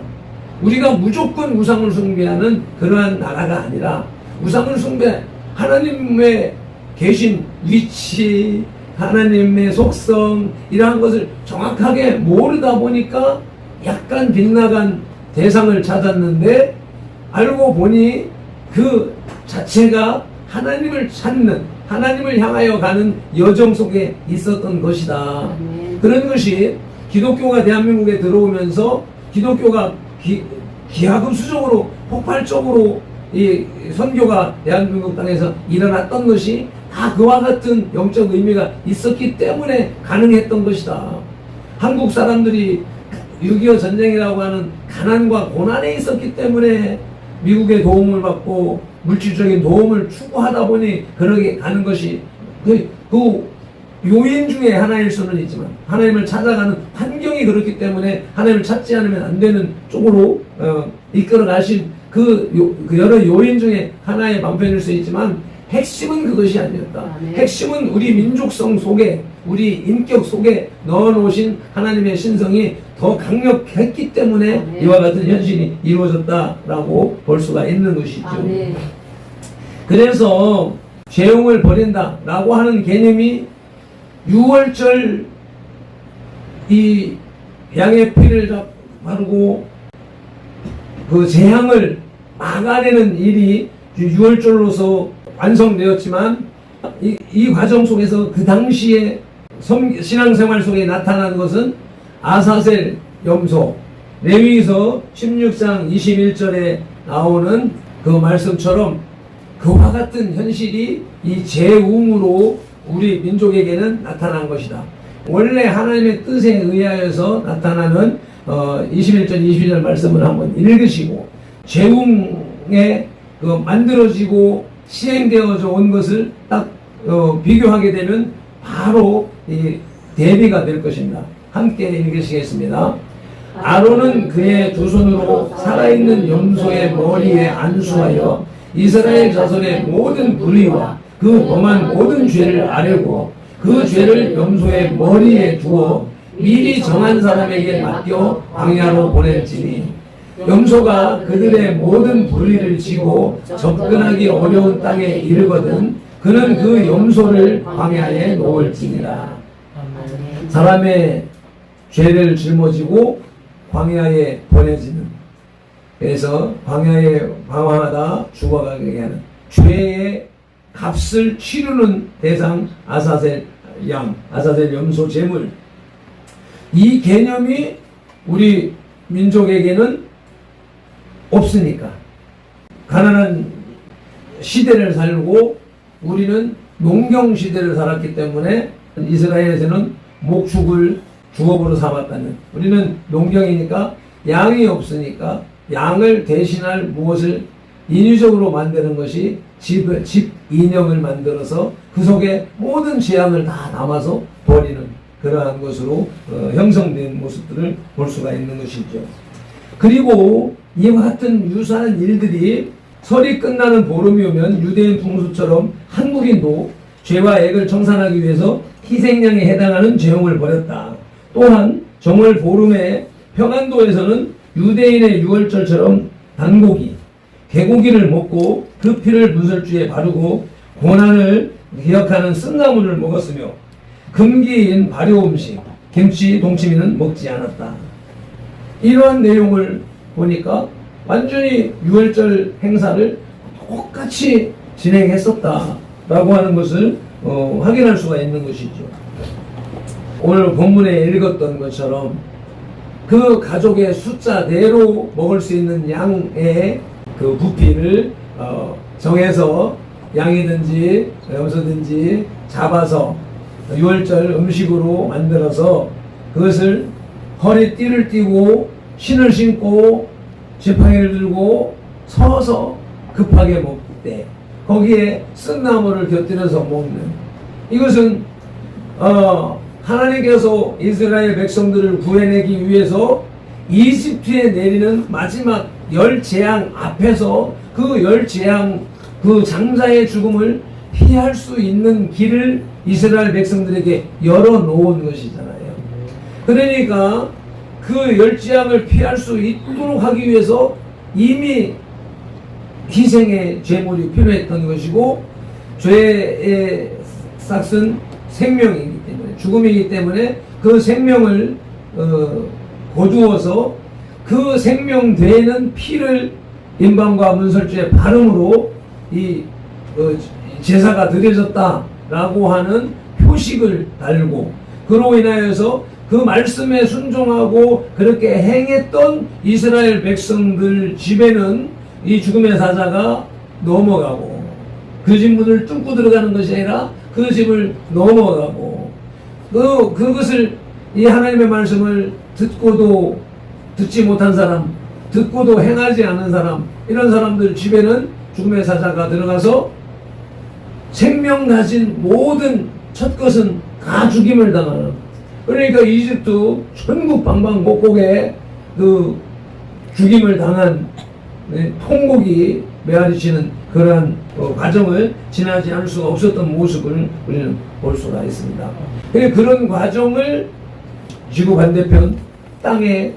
우리가 무조건 우상을 숭배하는 그러한 나라가 아니라 우상을 숭배, 하나님의 계신 위치, 하나님의 속성 이러한 것을 정확하게 모르다 보니까 약간 빗나간 대상을 찾았는데 알고 보니 그 자체가 하나님을 찾는, 하나님을 향하여 가는 여정 속에 있었던 것이다. 그런 것이 기독교가 대한민국에 들어오면서 기독교가 기하급수적으로 폭발적으로 이 선교가 대한민국 땅에서 일어났던 것이 다 그와 같은 영적 의미가 있었기 때문에 가능했던 것이다. 한국 사람들이 6.25 전쟁이라고 하는 가난과 고난에 있었기 때문에 미국의 도움을 받고 물질적인 도움을 추구하다 보니 그러게 가는 것이 그 요인 중에 하나일 수는 있지만 하나님을 찾아가는 환경이 그렇기 때문에 하나님을 찾지 않으면 안 되는 쪽으로 이끌어 가신 그 여러 요인 중에 하나의 방편일 수 있지만 핵심은 그것이 아니었다. 핵심은 우리 민족성 속에 우리 인격 속에 넣어놓으신 하나님의 신성이 더 강력했기 때문에 이와 같은 현실이 이루어졌다라고 볼 수가 있는 것이죠. 그래서 죄용을 버린다라고 하는 개념이 6월절 이 양의 피를 바르고 그 재앙을 막아내는 일이 6월절로서 완성되었지만 이 과정 속에서 그 당시에 신앙생활 속에 나타난 것은 아사셀 염소, 레위기서 16장 21절에 나오는 그 말씀처럼 그와 같은 현실이 이 재웅으로 우리 민족에게는 나타난 것이다. 원래 하나님의 뜻에 의하여서 나타나는 21절 22절 말씀을 한번 읽으시고 재웅에 그 만들어지고 시행되어져 온 것을 딱 비교하게 되면 바로 이 대비가 될 것입니다. 함께 읽으시겠습니다. 아론은 그의 두 손으로 살아있는 염소의 머리에 안수하여 이스라엘 자손의 모든 불의와 그 범한 모든 죄를 아뢰고 그 죄를 염소의 머리에 두어 미리 정한 사람에게 맡겨 광야로 보낼지니 염소가 그들의 모든 불의를 지고 접근하기 어려운 땅에 이르거든 그는 그 염소를 광야에 놓을지니라. 사람의 죄를 짊어지고 광야에 보내지는, 그래서 광야에 방황하다 죽어가게 하는 죄의 값을 치르는 대상 아사셀 양, 아사셀 염소 제물, 이 개념이 우리 민족에게는 없으니까 가난한 시대를 살고 우리는 농경 시대를 살았기 때문에 이스라엘에서는 목축을 주업으로 삼았다는, 우리는 농경이니까 양이 없으니까 양을 대신할 무엇을 인위적으로 만드는 것이 집 인형을 만들어서 그 속에 모든 재앙을 다 담아서 버리는 그러한 것으로 형성된 모습들을 볼 수가 있는 것이죠. 그리고 이와 같은 유사한 일들이 설이 끝나는 보름이 오면 유대인 풍수처럼 한국인도 죄와 액을 청산하기 위해서 희생양에 해당하는 제용을 벌였다. 또한 정월 보름에 평안도에서는 유대인의 유월절처럼 단고기, 개고기를 먹고 그 피를 문설주에 바르고 고난을 기억하는 쓴나물을 먹었으며 금기인 발효 음식, 김치, 동치미는 먹지 않았다. 이러한 내용을 보니까 완전히 유월절 행사를 똑같이 진행했었다라고 하는 것을 확인할 수가 있는 것이죠. 오늘 본문에 읽었던 것처럼 그 가족의 숫자대로 먹을 수 있는 양의 그 부피를 정해서 양이든지 염소든지 잡아서 유월절 음식으로 만들어서 그것을 허리띠를 띠고 신을 신고 지팡이를 들고 서서 급하게 먹되 거기에 쓴나물을 곁들여서 먹는 이것은 하나님께서 이스라엘 백성들을 구해내기 위해서 이집트에 내리는 마지막 열 재앙 앞에서 그 열 재앙 그 장자의 죽음을 피할 수 있는 길을 이스라엘 백성들에게 열어놓은 것이잖아요. 그러니까 그 열 재앙을 피할 수 있도록 하기 위해서 이미 희생의 제물이 필요했던 것이고 죄의 삭은 생명이기 때문에 죽음이기 때문에 그 생명을 거두어서 그 생명되는 피를 임방과 문설주의 발음으로 이 제사가 드려졌다라고 하는 표식을 달고 그로 인하여서 그 말씀에 순종하고 그렇게 행했던 이스라엘 백성들 집에는 이 죽음의 사자가 넘어가고 그 집 문을 뚫고 들어가는 것이 아니라 그 집을 넘어가고 그것을 이 하나님의 말씀을 듣고도 듣지 못한 사람, 듣고도 행하지 않은 사람, 이런 사람들 집에는 죽음의 사자가 들어가서 생명 가진 모든 첫 것은 다 죽임을 당하는. 그러니까 이집트 전국 방방곡곡에 그 죽임을 당한 통곡이 메아리치는 그러한 과정을 지나지 않을 수가 없었던 모습을 우리는 볼 수가 있습니다. 그런 과정을 지구 반대편 땅의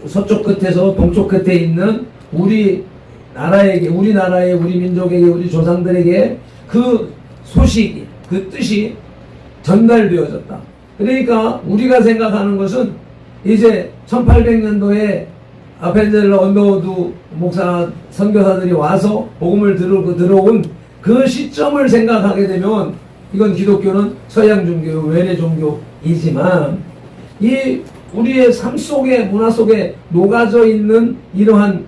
서쪽 끝에서 동쪽 끝에 있는 우리 나라에게, 우리 민족에게, 우리 조상들에게 그 소식이, 그 뜻이 전달되어졌다. 그러니까 우리가 생각하는 것은 이제 1800년도에 아펜젤러 언더우드 목사 선교사들이 와서 복음을 들어온 그 시점을 생각하게 되면 이건 기독교는 서양 종교, 외래 종교이지만 이 우리의 삶 속에, 문화 속에 녹아져 있는 이러한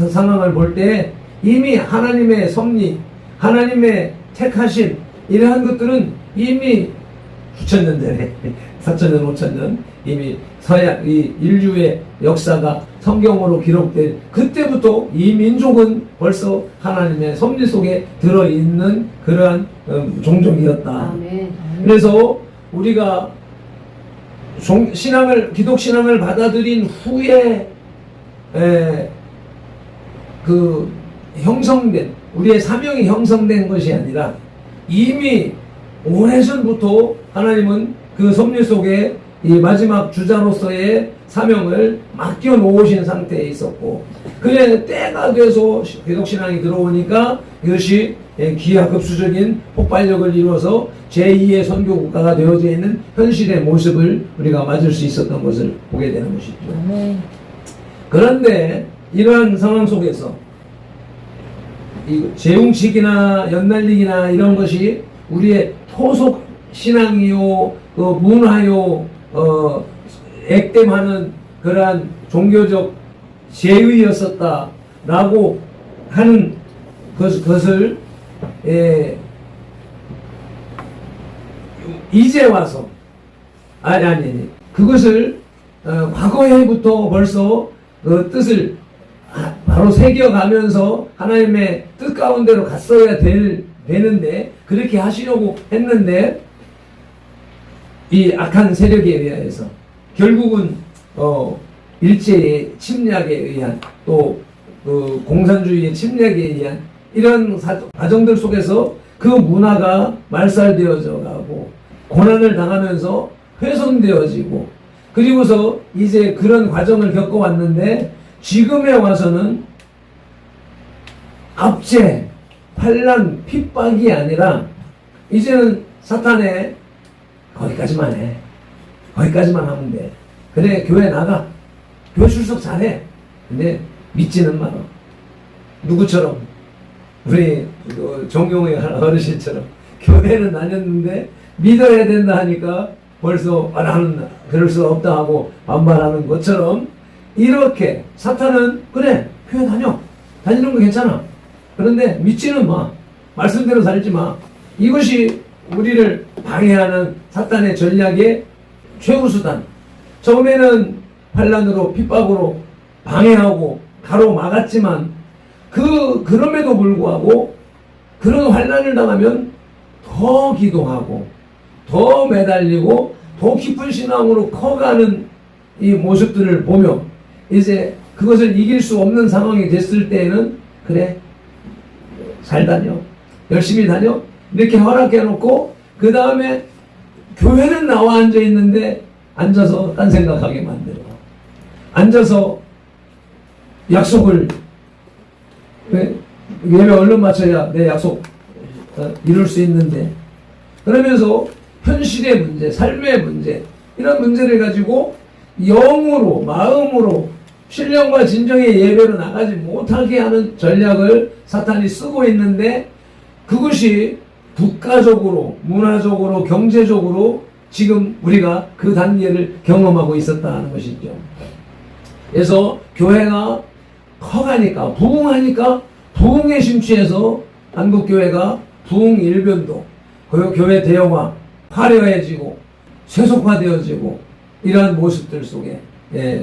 상황을 볼 때 이미 하나님의 섭리, 하나님의 택하심 이러한 것들은 이미 9,000년 전에 4,000년, 5,000년 이미 서양 이 인류의 역사가 성경으로 기록된 그때부터 이 민족은 벌써 하나님의 섭리 속에 들어있는 그러한 종족이었다. 아멘. 그래서 우리가 기독 신앙을 받아들인 후에 그 형성된 우리의 사명이 형성된 것이 아니라 이미 오래전부터 하나님은 그 섭리 속에 이 마지막 주자로서의 사명을 맡겨 놓으신 상태에 있었고 그래 때가 돼서 기독신앙이 들어오니까 이것이 기하급수적인 폭발력을 이루어서 제2의 선교 국가가 되어져 있는 현실의 모습을 우리가 맞을 수 있었던 것을 보게 되는 것이죠. 그런데 이러한 상황 속에서 이 재웅식이나 연날리기나 이런 것이 우리의 토속 신앙이요, 문화요, 액땜하는 그러한 종교적 제의였었다라고 하는 것을 이제 와서 아니 그것을 과거에부터 벌써 그 뜻을 바로 새겨가면서 하나님의 뜻 가운데로 갔어야 되는데 그렇게 하시려고 했는데 이 악한 세력에 의해서 결국은 일제의 침략에 의한 또 그 공산주의의 침략에 의한 이런 과정들 속에서 그 문화가 말살되어져 가고 고난을 당하면서 훼손되어지고 그리고서 이제 그런 과정을 겪어왔는데 지금에 와서는 압제, 환난, 핍박이 아니라 이제는 사탄의 거기까지만 해. 거기까지만 하면 돼. 그래 교회 나가. 교회 출석 잘해. 근데 믿지는 마라. 누구처럼 우리 정용의 어르신처럼 교회는 다녔는데 믿어야 된다 하니까 벌써 나는 그럴 수 없다 하고 반발하는 것처럼 이렇게 사탄은 그래 교회 다니는 거 괜찮아. 그런데 믿지는 마. 말씀대로 살지 마. 이것이 우리를 방해하는 사탄의 전략의 최우수단. 처음에는 환난으로 핍박으로 방해하고 가로막았지만 그럼에도 불구하고 그런 환난을 당하면 더 기도하고 더 매달리고 더 깊은 신앙으로 커가는 이 모습들을 보며 이제 그것을 이길 수 없는 상황이 됐을 때에는 그래 잘 다녀 열심히 다녀 이렇게 허락해 놓고 그 다음에 교회는 나와 앉아 있는데 앉아서 딴 생각하게 만들어. 앉아서 약속을 예배 얼른 맞춰야 내 약속 이룰 수 있는데 그러면서 현실의 문제, 삶의 문제 이런 문제를 가지고 영으로 마음으로 신령과 진정의 예배로 나가지 못하게 하는 전략을 사탄이 쓰고 있는데 그것이 국가적으로 문화적으로 경제적으로 지금 우리가 그 단계를 경험하고 있었다는 것이죠. 그래서 교회가 커가니까 부흥하니까 부흥에 심취해서 한국교회가 부흥 일변도 교회 대형화 화려해지고 세속화되어지고 이러한 모습들 속에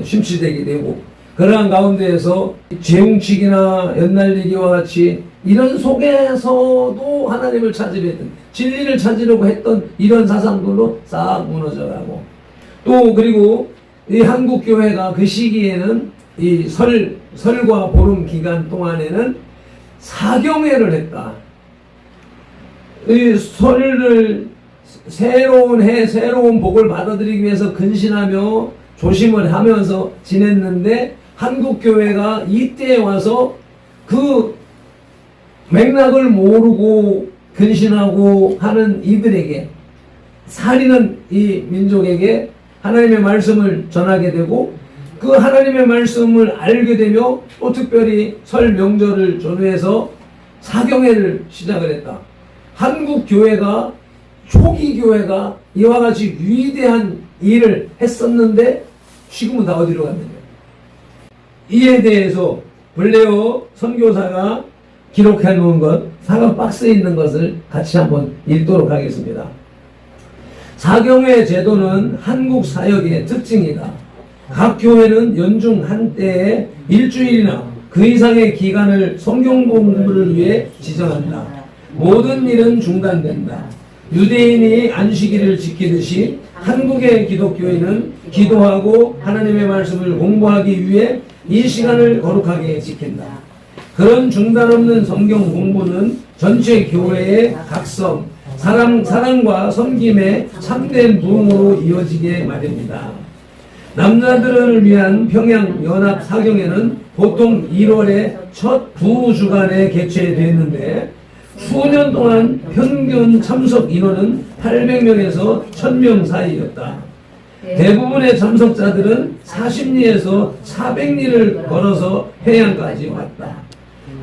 심취되게 되고 그러한 가운데에서 재웅치기나 연날리기와 같이 이런 속에서도 하나님을 찾으려 했던 진리를 찾으려고 했던 이런 사상들로 싹 무너져가고 또 그리고 이 한국교회가 그 시기에는 이 설과 보름 기간 동안에는 사경회를 했다. 이 설을 새로운 해, 새로운 복을 받아들이기 위해서 근신하며 조심을 하면서 지냈는데 한국교회가 이때에 와서 그 맥락을 모르고 근신하고 하는 이들에게 살리는 이 민족에게 하나님의 말씀을 전하게 되고 그 하나님의 말씀을 알게 되며 또 특별히 설 명절을 전후해서 사경회를 시작을 했다. 한국 교회가 초기 교회가 이와 같이 위대한 일을 했었는데 지금은 다 어디로 갔느냐. 이에 대해서 블레어 선교사가 기록해 놓은 것, 사과 박스에 있는 것을 같이 한번 읽도록 하겠습니다. 사경회 제도는 한국 사역의 특징이다. 각 교회는 연중 한때에 일주일이나 그 이상의 기간을 성경 공부를 위해 지정한다. 모든 일은 중단된다. 유대인이 안식일을 지키듯이 한국의 기독교인은 기도하고 하나님의 말씀을 공부하기 위해 이 시간을 거룩하게 지킨다. 그런 중단 없는 성경 공부는 전체 교회의 각성, 사랑과 섬김의 참된 부흥으로 이어지게 마련이다. 남자들을 위한 평양 연합 사경회는 보통 1월의 첫 두 주간에 개최됐는데 수년 동안 평균 참석 인원은 800명에서 1000명 사이였다. 대부분의 참석자들은 40리에서 400리를 걸어서 해양까지 왔다.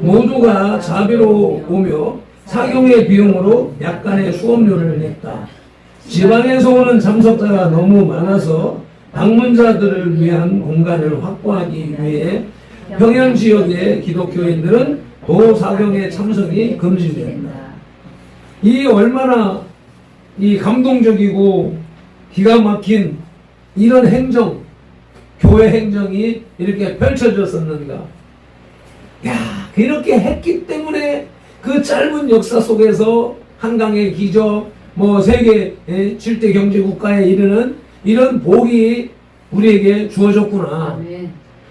모두가 자비로 오며 사경회 비용으로 약간의 수업료를 냈다. 지방에서 오는 참석자가 너무 많아서 방문자들을 위한 공간을 확보하기 위해 평양 지역의 기독교인들은 도사경회 참석이 금지된다. 이 얼마나 이 감동적이고 기가 막힌 이런 행정, 교회 행정이 이렇게 펼쳐졌었는가. 야, 그렇게 했기 때문에 그 짧은 역사 속에서 한강의 기적, 세계 7대 경제 국가에 이르는 이런 복이 우리에게 주어졌구나.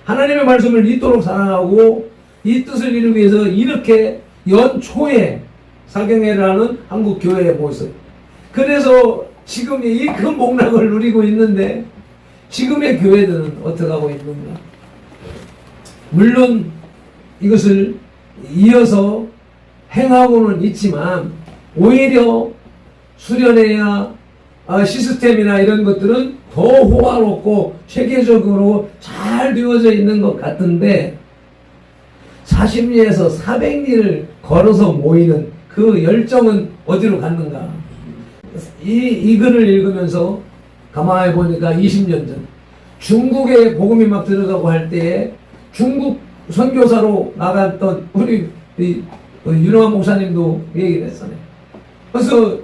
하나님의 말씀을 잊도록 사랑하고 이 뜻을 이루기 위해서 이렇게 연초에 사경회를 하는 한국 교회의 모습. 그래서 지금 이 큰 복락을 누리고 있는데 지금의 교회들은 어떻게 하고 있는가? 물론 이것을 이어서 행하고는 있지만 오히려 수련회야 시스템이나 이런 것들은 더 호화롭고 체계적으로 잘 되어져 있는 것 같은데 40리에서 400리를 걸어서 모이는 그 열정은 어디로 갔는가? 이 글을 읽으면서 가만히 보니까 20년 전 중국에 복음이 막 들어가고 할 때에 중국 선교사로 나갔던 우리 유명한 목사님도 얘기를 했었네. 그래서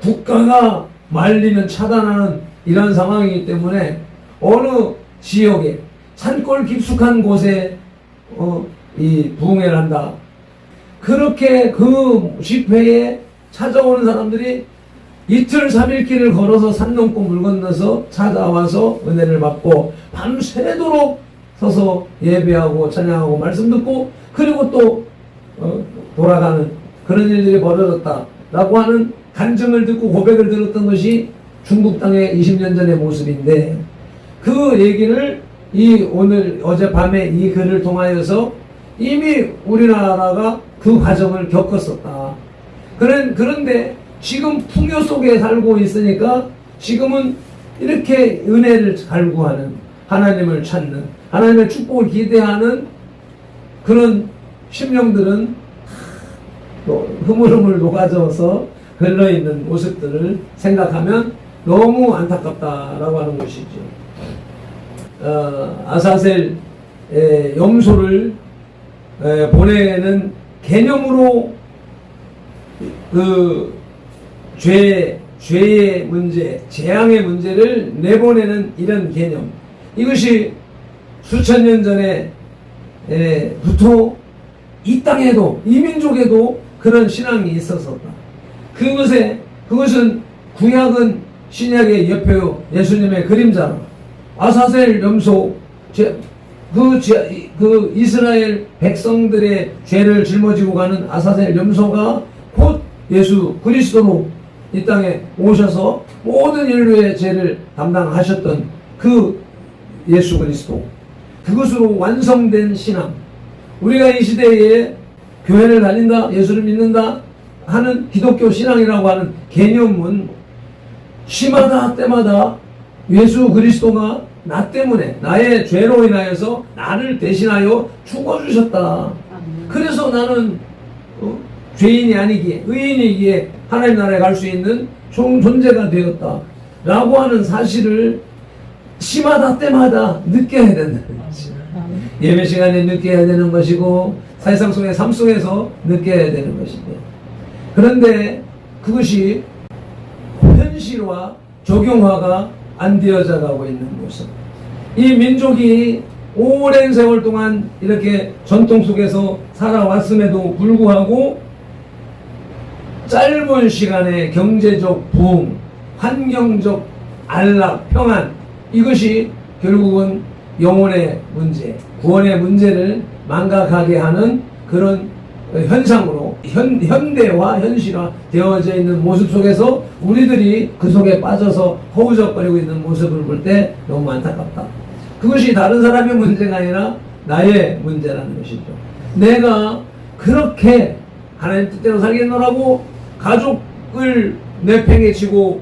국가가 말리는 차단하는 이런 상황이기 때문에 어느 지역에 산골 깊숙한 곳에 이 부흥회를 한다. 그렇게 그 집회에 찾아오는 사람들이 이틀 3일 길을 걸어서 산 넘고 물 건너서 찾아와서 은혜를 받고 밤새도록 서서 예배하고 찬양하고 말씀 듣고 그리고 또 돌아가는 그런 일들이 벌어졌다라고 하는 간증을 듣고 고백을 들었던 것이 중국 땅의 20년 전의 모습인데 그 얘기를 오늘 어젯밤에 이 글을 통하여서 이미 우리나라가 그 과정을 겪었었다. 그런데 지금 풍요 속에 살고 있으니까 지금은 이렇게 은혜를 갈구하는 하나님을 찾는 하나님의 축복을 기대하는 그런 심령들은 흐물흐물 녹아져서 흘러있는 모습들을 생각하면 너무 안타깝다라고 하는 것이죠. 아사셀 염소를 보내는 개념으로 그 죄의 문제, 재앙의 문제를 내보내는 이런 개념, 이것이 수천 년 전에부터 이 땅에도 이 민족에도 그런 신앙이 있었었다. 그것은 구약은 신약의 예표요 예수님의 그림자로 아사셀 염소 그 이스라엘 백성들의 죄를 짊어지고 가는 아사셀 염소가 곧 예수 그리스도로 이 땅에 오셔서 모든 인류의 죄를 담당하셨던 그 예수 그리스도, 그것으로 완성된 신앙, 우리가 이 시대에 교회를 다닌다, 예수를 믿는다 하는 기독교 신앙이라고 하는 개념은 시마다 때마다 예수 그리스도가 나 때문에 나의 죄로 인하여서 나를 대신하여 죽어주셨다. 그래서 나는 죄인이 아니기에 의인이기에 하나님 나라에 갈 수 있는 존재가 되었다 라고 하는 사실을 시마다 때마다 느껴야 된다는 거지. 예배 시간에 느껴야 되는 것이고 사회상 속의 삶 속에서 느껴야 되는 것인데, 그런데 그것이 현실화 적용화가 안 되어져 가고 있는 모습. 이 민족이 오랜 세월 동안 이렇게 전통 속에서 살아왔음에도 불구하고 짧은 시간에 경제적 부흥, 환경적 안락, 평안, 이것이 결국은 영혼의 문제, 구원의 문제를 망각하게 하는 그런 현상으로 현대화, 현실화 되어져 있는 모습 속에서 우리들이 그 속에 빠져서 허우적거리고 있는 모습을 볼 때 너무 안타깝다. 그것이 다른 사람의 문제가 아니라 나의 문제라는 것이죠. 내가 그렇게 하나님 뜻대로 살겠노라고 가족을 내팽개치고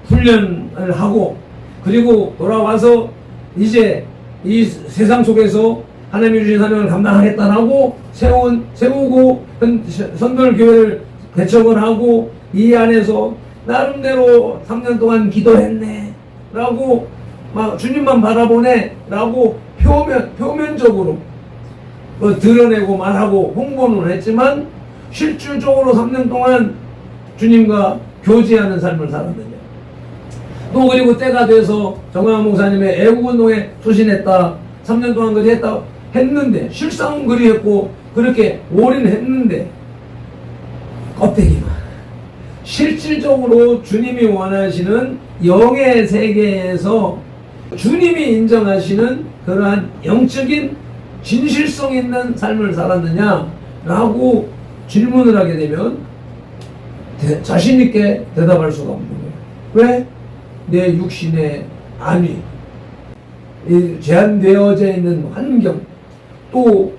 훈련을 하고 그리고 돌아와서 이제 이 세상 속에서 하나님이 주신 사명을 감당하겠다라고 세우고 선별교회를 개척을 하고 이 안에서 나름대로 3년 동안 기도했네 라고 막 주님만 바라보네 라고 표면적으로 드러내고 말하고 홍보는 했지만 실질적으로 3년 동안 주님과 교제하는 삶을 살았느냐. 또 그리고 때가 돼서 정광훈 목사님의 애국운동에 투신했다, 3년 동안 그리 했다 했는데, 실상은 그리 했고 그렇게 올인했는데 껍데기만, 실질적으로 주님이 원하시는 영의 세계에서 주님이 인정하시는 그러한 영적인 진실성 있는 삶을 살았느냐 라고 질문을 하게 되면 자신있게 대답할 수가 없는 거예요. 왜? 내 육신의 안위, 제한되어져 있는 환경, 또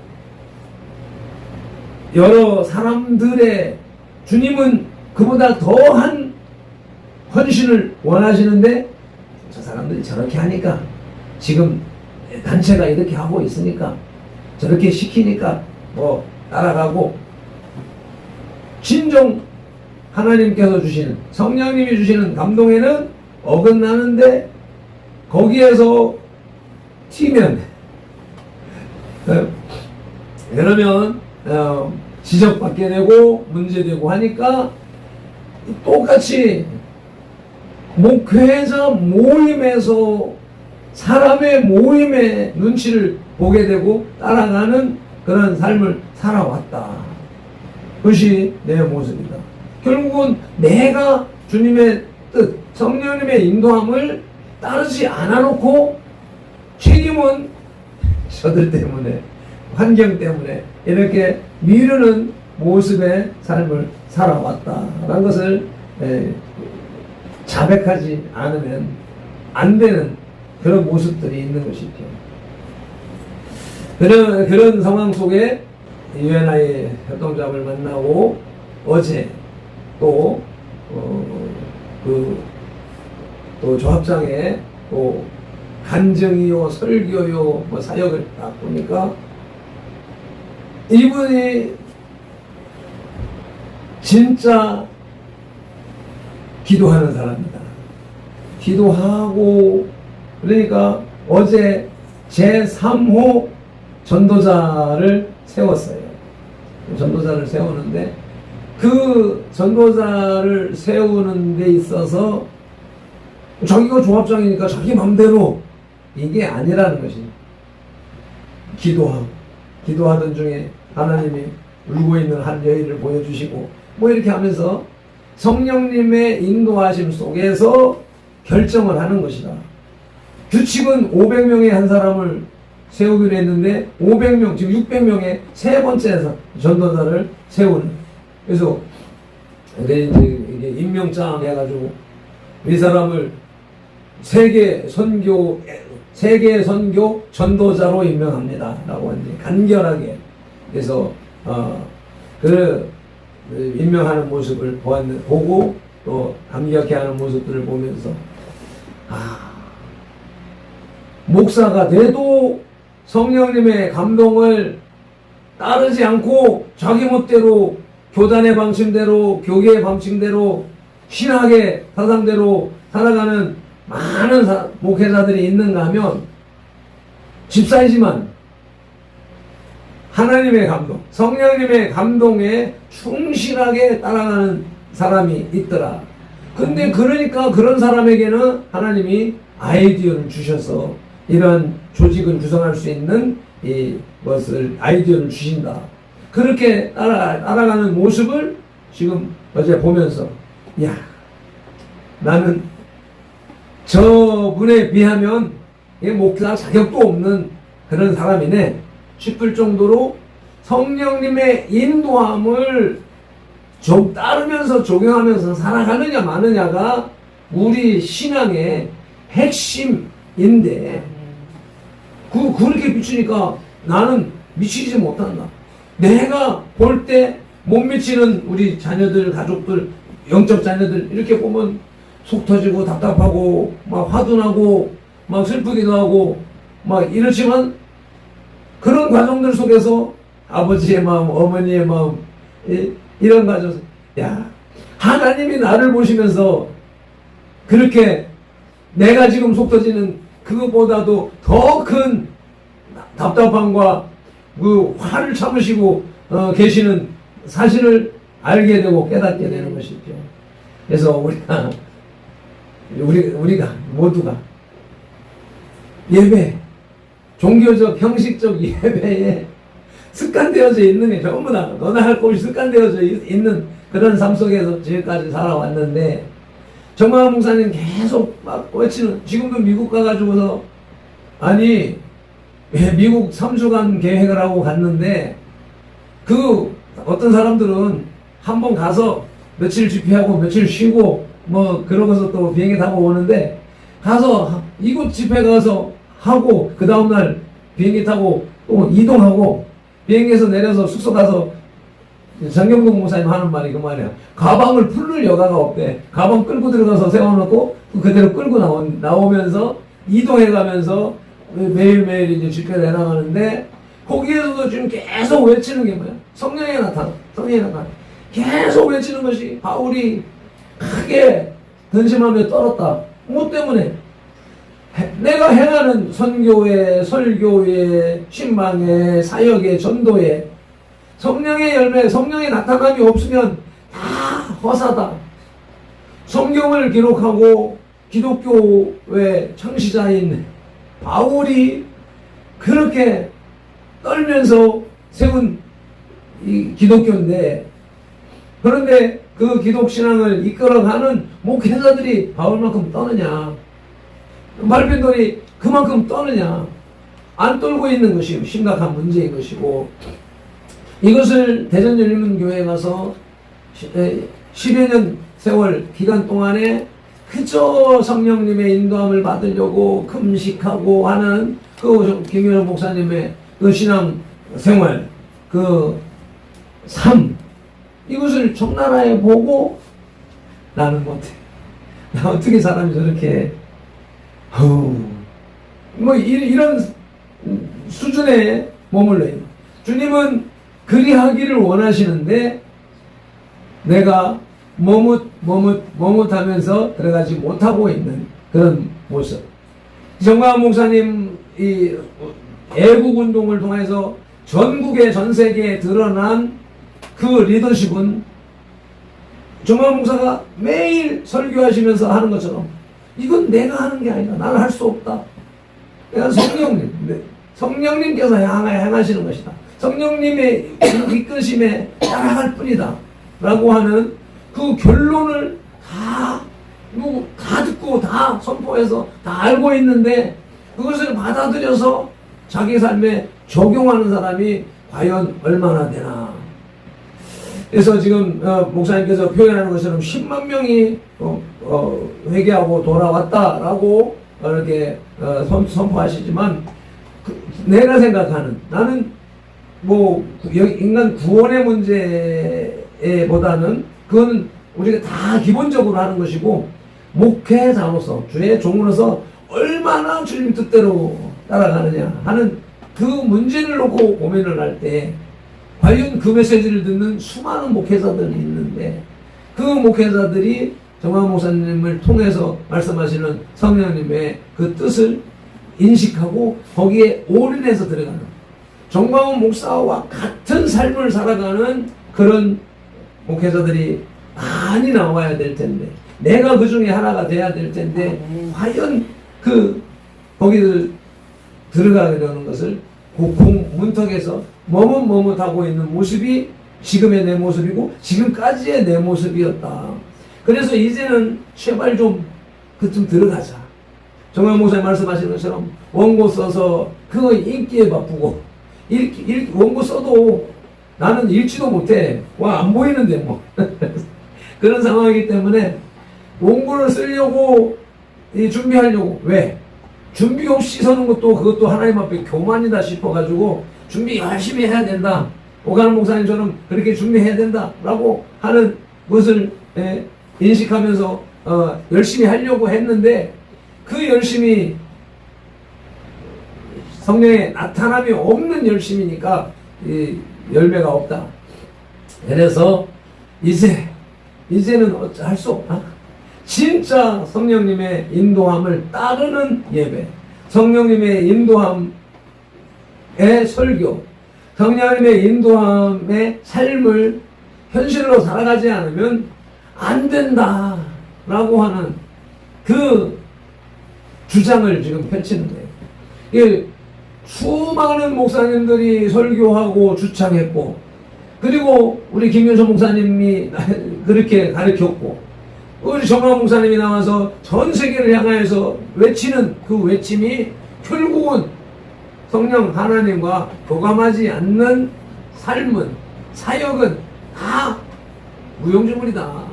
여러 사람들의, 주님은 그보다 더한 헌신을 원하시는데 저 사람들이 저렇게 하니까, 지금 단체가 이렇게 하고 있으니까 저렇게 시키니까 뭐 따라가고, 진정 하나님께서 주시는, 성령님이 주시는 감동에는 어긋나는데 거기에서 튀면, 그러면 지적받게 되고 문제되고 하니까 똑같이 목회자 모임에서 사람의 모임의 눈치를 보게 되고 따라가는 그런 삶을 살아왔다. 그것이 내 모습이다. 결국은 내가 주님의 뜻, 성령님의 인도함을 따르지 않아놓고 책임은 저들 때문에, 환경 때문에 이렇게 미루는 모습의 삶을 살아왔다라는 것을 자백하지 않으면 안 되는 그런 모습들이 있는 것이죠. 그런 상황 속에 유엔아의 협동조합을 만나고 어제 또 조합장에 또 간증이요 설교요 뭐 사역을 딱 보니까 이분이 진짜 기도하는 사람이다. 기도하고 그러니까 어제 제3호 전도자를 세웠어요. 전도자를 세우는데 그 전도자를 세우는 데 있어서 자기가 조합장이니까 자기 맘대로 이게 아니라는 것이 기도하던 중에 하나님이 울고 있는 한 여인을 보여주시고 뭐 이렇게 하면서 성령님의 인도하심 속에서 결정을 하는 것이다. 규칙은 500명의 한 사람을 세우기로 했는데 500명, 지금 600명의 세 번째 전도자를 세우는. 그래서 이제 임명장 해가지고 이 사람을 세계 선교 전도자로 임명합니다. 라고 이제 간결하게. 그래서 그 임명하는 모습을 보고 또 감격해하는 모습들을 보면서 목사가 돼도 성령님의 감동을 따르지 않고 자기 멋대로 교단의 방침대로 교계의 방침대로 신학의 사상대로 살아가는 많은 목회자들이 있는가 하면 집사이지만 하나님의 감동, 성령님의 감동에 충실하게 따라가는 사람이 있더라. 근데 그러니까 그런 사람에게는 하나님이 아이디어를 주셔서 이러한 조직을 구성할 수 있는 이것을 아이디어를 주신다. 그렇게 따라가는 모습을 지금 어제 보면서 야, 나는 저분에 비하면 목사 자격도 없는 그런 사람이네 싶을 정도로 성령님의 인도함을 좀 따르면서 적용하면서 살아가느냐 마느냐가 우리 신앙의 핵심인데 그렇게 비추니까 나는 미치지 못한다. 내가 볼 때 못 미치는 우리 자녀들, 가족들, 영적 자녀들 이렇게 보면 속 터지고 답답하고 막 화도 나고 막 슬프기도 하고 막 이렇지만 그런 과정들 속에서 아버지의 마음, 어머니의 마음 이런 과정, 야, 하나님이 나를 보시면서 그렇게 내가 지금 속 터지는 그것보다도 더 큰 답답함과 그 화를 참으시고 계시는 사실을 알게 되고 깨닫게 되는 것이죠. 그래서 우리가 모두가 예배, 종교적, 형식적 예배에 습관되어져 있는 게 전부 다 너나 할 것이 습관되어져 있는 그런 삶 속에서 지금까지 살아왔는데 정광훈 목사님 계속 막 외치는, 지금도 미국 가가지고서 아니 미국 3주간 계획을 하고 갔는데 그 어떤 사람들은 한번 가서 며칠 집회하고 며칠 쉬고 뭐 그러고서 또 비행기 타고 오는데 가서 이곳 집회 가서 하고 그 다음날 비행기 타고 또 이동하고 비행기에서 내려서 숙소 가서 정경동 목사님 하는 말이 그 말이야. 가방을 풀을 여가가 없대. 가방 끌고 들어가서 세워놓고 그대로 끌고 나오면서 이동해가면서 매일매일 이제 집회를 해나가는데 거기에서도 지금 계속 외치는 게 뭐야? 성령의 나타나. 성령의 나타나. 계속 외치는 것이 바울이 크게 근심하며 떨었다. 뭐 때문에? 내가 행하는 선교회, 설교회, 신방회, 사역회, 전도회 성령의 열매, 성령의 나타남이 없으면 다 허사다. 성경을 기록하고 기독교의 창시자인 바울이 그렇게 떨면서 세운 이 기독교인데, 그런데 그 기독신앙을 이끌어가는 목회자들이 바울만큼 떠느냐, 말편들이 그만큼 떠느냐, 안 떨고 있는 것이 심각한 문제인 것이고, 이것을 대전열린문교회에 가서 10여 년 세월 기간 동안에 그저 성령님의 인도함을 받으려고 금식하고 하는 그 김윤호 목사님의 그 신앙 생활, 그 삶, 이것을 적나라해 보고 나는 못해. 나 어떻게 사람이 저렇게 뭐 이런 수준에 머물러 있는. 주님은 그리하기를 원하시는데 내가 머뭇하면서 들어가지 못하고 있는 그런 모습. 정광훈 목사님 이 애국운동을 통해서 전국에 전 세계에 드러난 그 리더십은 정광훈 목사가 매일 설교하시면서 하는 것처럼 이건 내가 하는 게 아니다. 나는 할 수 없다. 내가 성령님께서 행하시는 것이다. 성령님의 이끄심에 따라갈 뿐이다. 라고 하는 그 결론을 다 듣고 다 선포해서 다 알고 있는데 그것을 받아들여서 자기 삶에 적용하는 사람이 과연 얼마나 되나. 그래서 지금 목사님께서 표현하는 것처럼 10만 명이 회개하고 돌아왔다라고 이렇게 선포하시지만 내가 생각하는, 나는 뭐 인간 구원의 문제보다는 그거는 우리가 다 기본적으로 하는 것이고, 목회자로서 주의 종으로서 얼마나 주님 뜻대로 따라가느냐 하는 그 문제를 놓고 고민을 할 때 과연 그 메시지를 듣는 수많은 목회자들이 있는데 그 목회자들이 정광훈 목사님을 통해서 말씀하시는 성령님의 그 뜻을 인식하고 거기에 올인해서 들어가는, 정광훈 목사와 같은 삶을 살아가는 그런 목회자들이 많이 나와야 될 텐데, 내가 그 중에 하나가 돼야 될 텐데, 과연 거기를 들어가게 되는 것을 문턱에서 머뭇하고 있는 모습이 지금의 내 모습이고 지금까지의 내 모습이었다. 그래서 이제는 제발 좀 들어가자. 정광훈 목사님 말씀하시는 것처럼 원고 써서 그거 읽기에 바쁘고, 원고 써도 나는 읽지도 못해. 안 보이는데 뭐. 그런 상황이기 때문에 원고를 쓰려고 준비하려고, 왜? 준비 없이 서는 그것도 하나님 앞에 교만이다 싶어가지고 준비 열심히 해야 된다. 오가는 목사님처럼 그렇게 준비해야 된다. 라고 하는 것을 인식하면서 열심히 하려고 했는데 그 열심히 성령의 나타남이 없는 열심이니까 열매가 없다. 그래서 이제는 할 수 없다. 진짜 성령님의 인도함을 따르는 예배, 성령님의 인도함의 설교, 성령님의 인도함의 삶을 현실로 살아가지 않으면 안 된다 라고 하는 그 주장을 지금 펼치는 거예요. 수많은 목사님들이 설교하고 주창했고, 그리고 우리 김윤서 목사님이 그렇게 가르쳤고, 우리 정광훈 목사님이 나와서 전 세계를 향하여서 외치는 그 외침이 결국은 성령 하나님과 교감하지 않는 삶은, 사역은 다 무용지물이다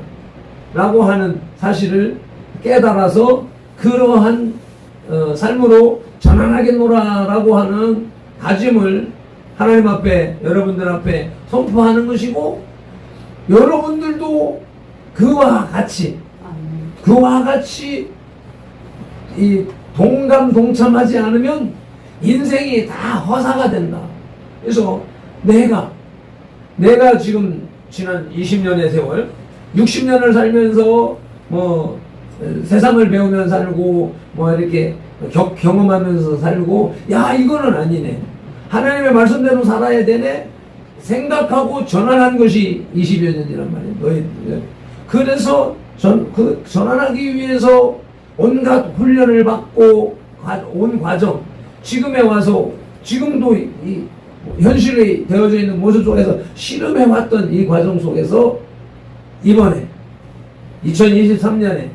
라고 하는 사실을 깨달아서 그러한 삶으로 전환하겠노라 라고 하는 다짐을 하나님 앞에, 여러분들 앞에 선포하는 것이고, 여러분들도 그와 같이 이 동참하지 않으면 인생이 다 허사가 된다. 그래서 내가 지금 지난 20년의 세월, 60년을 살면서 뭐 세상을 배우면서 살고 뭐 이렇게 경험하면서 살고, 야 이거는 아니네, 하나님의 말씀대로 살아야 되네, 생각하고 전환한 것이 20여 년이란 말이에요. 너희들. 그래서 그 전환하기 위해서 온갖 훈련을 받고 온 과정, 지금에 와서 지금도 이 현실이 되어져 있는 모습 속에서 실험해 왔던 이 과정 속에서 이번에 2023년에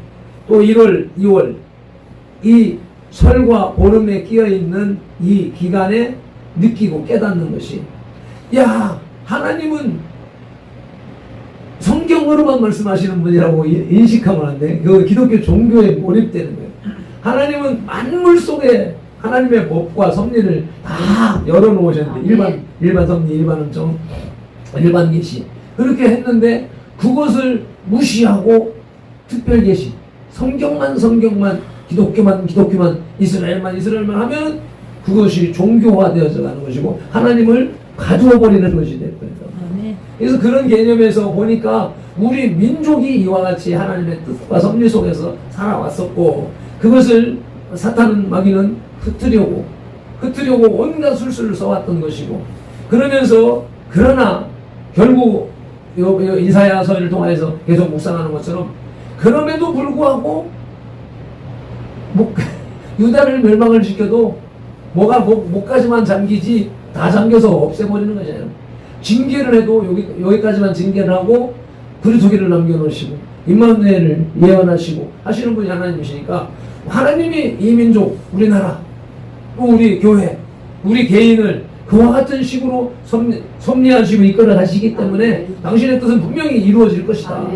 또 1월, 2월 이 설과 보름에 끼어 있는 이 기간에 느끼고 깨닫는 것이, 야, 하나님은 성경으로만 말씀하시는 분이라고 인식하면 안 돼. 그 기독교 종교에 몰입되는 거예요. 하나님은 만물 속에 하나님의 법과 섭리를 다 열어놓으셨는데, 일반 섭리, 일반 음성, 일반 계시 그렇게 했는데 그것을 무시하고 특별 계시, 성경만 기독교만 이스라엘만 하면 그것이 종교화되어져 가는 것이고 하나님을 가두어 버리는 것이 될 거예요. 그래서 그런 개념에서 보니까 우리 민족이 이와 같이 하나님의 뜻과 섭리 속에서 살아왔었고, 그것을 사탄은 마귀는 흩으려고 온갖 술수를 써왔던 것이고, 그러면서 그러나 결국 이사야서를 통해서 계속 묵상하는 것처럼, 그럼에도 불구하고 유다를 멸망을 시켜도 목까지만 잠기지 다 잠겨서 없애버리는 거잖아요. 징계를 해도 여기까지만 징계를 하고 그리스도기를 남겨놓으시고 임마누엘을 예언하시고 하시는 분이 하나님이시니까, 하나님이 이 민족, 우리나라, 또 우리 교회, 우리 개인을 그와 같은 식으로 섭리하시고 이끌어 가시기 때문에 당신의 뜻은 분명히 이루어질 것이다.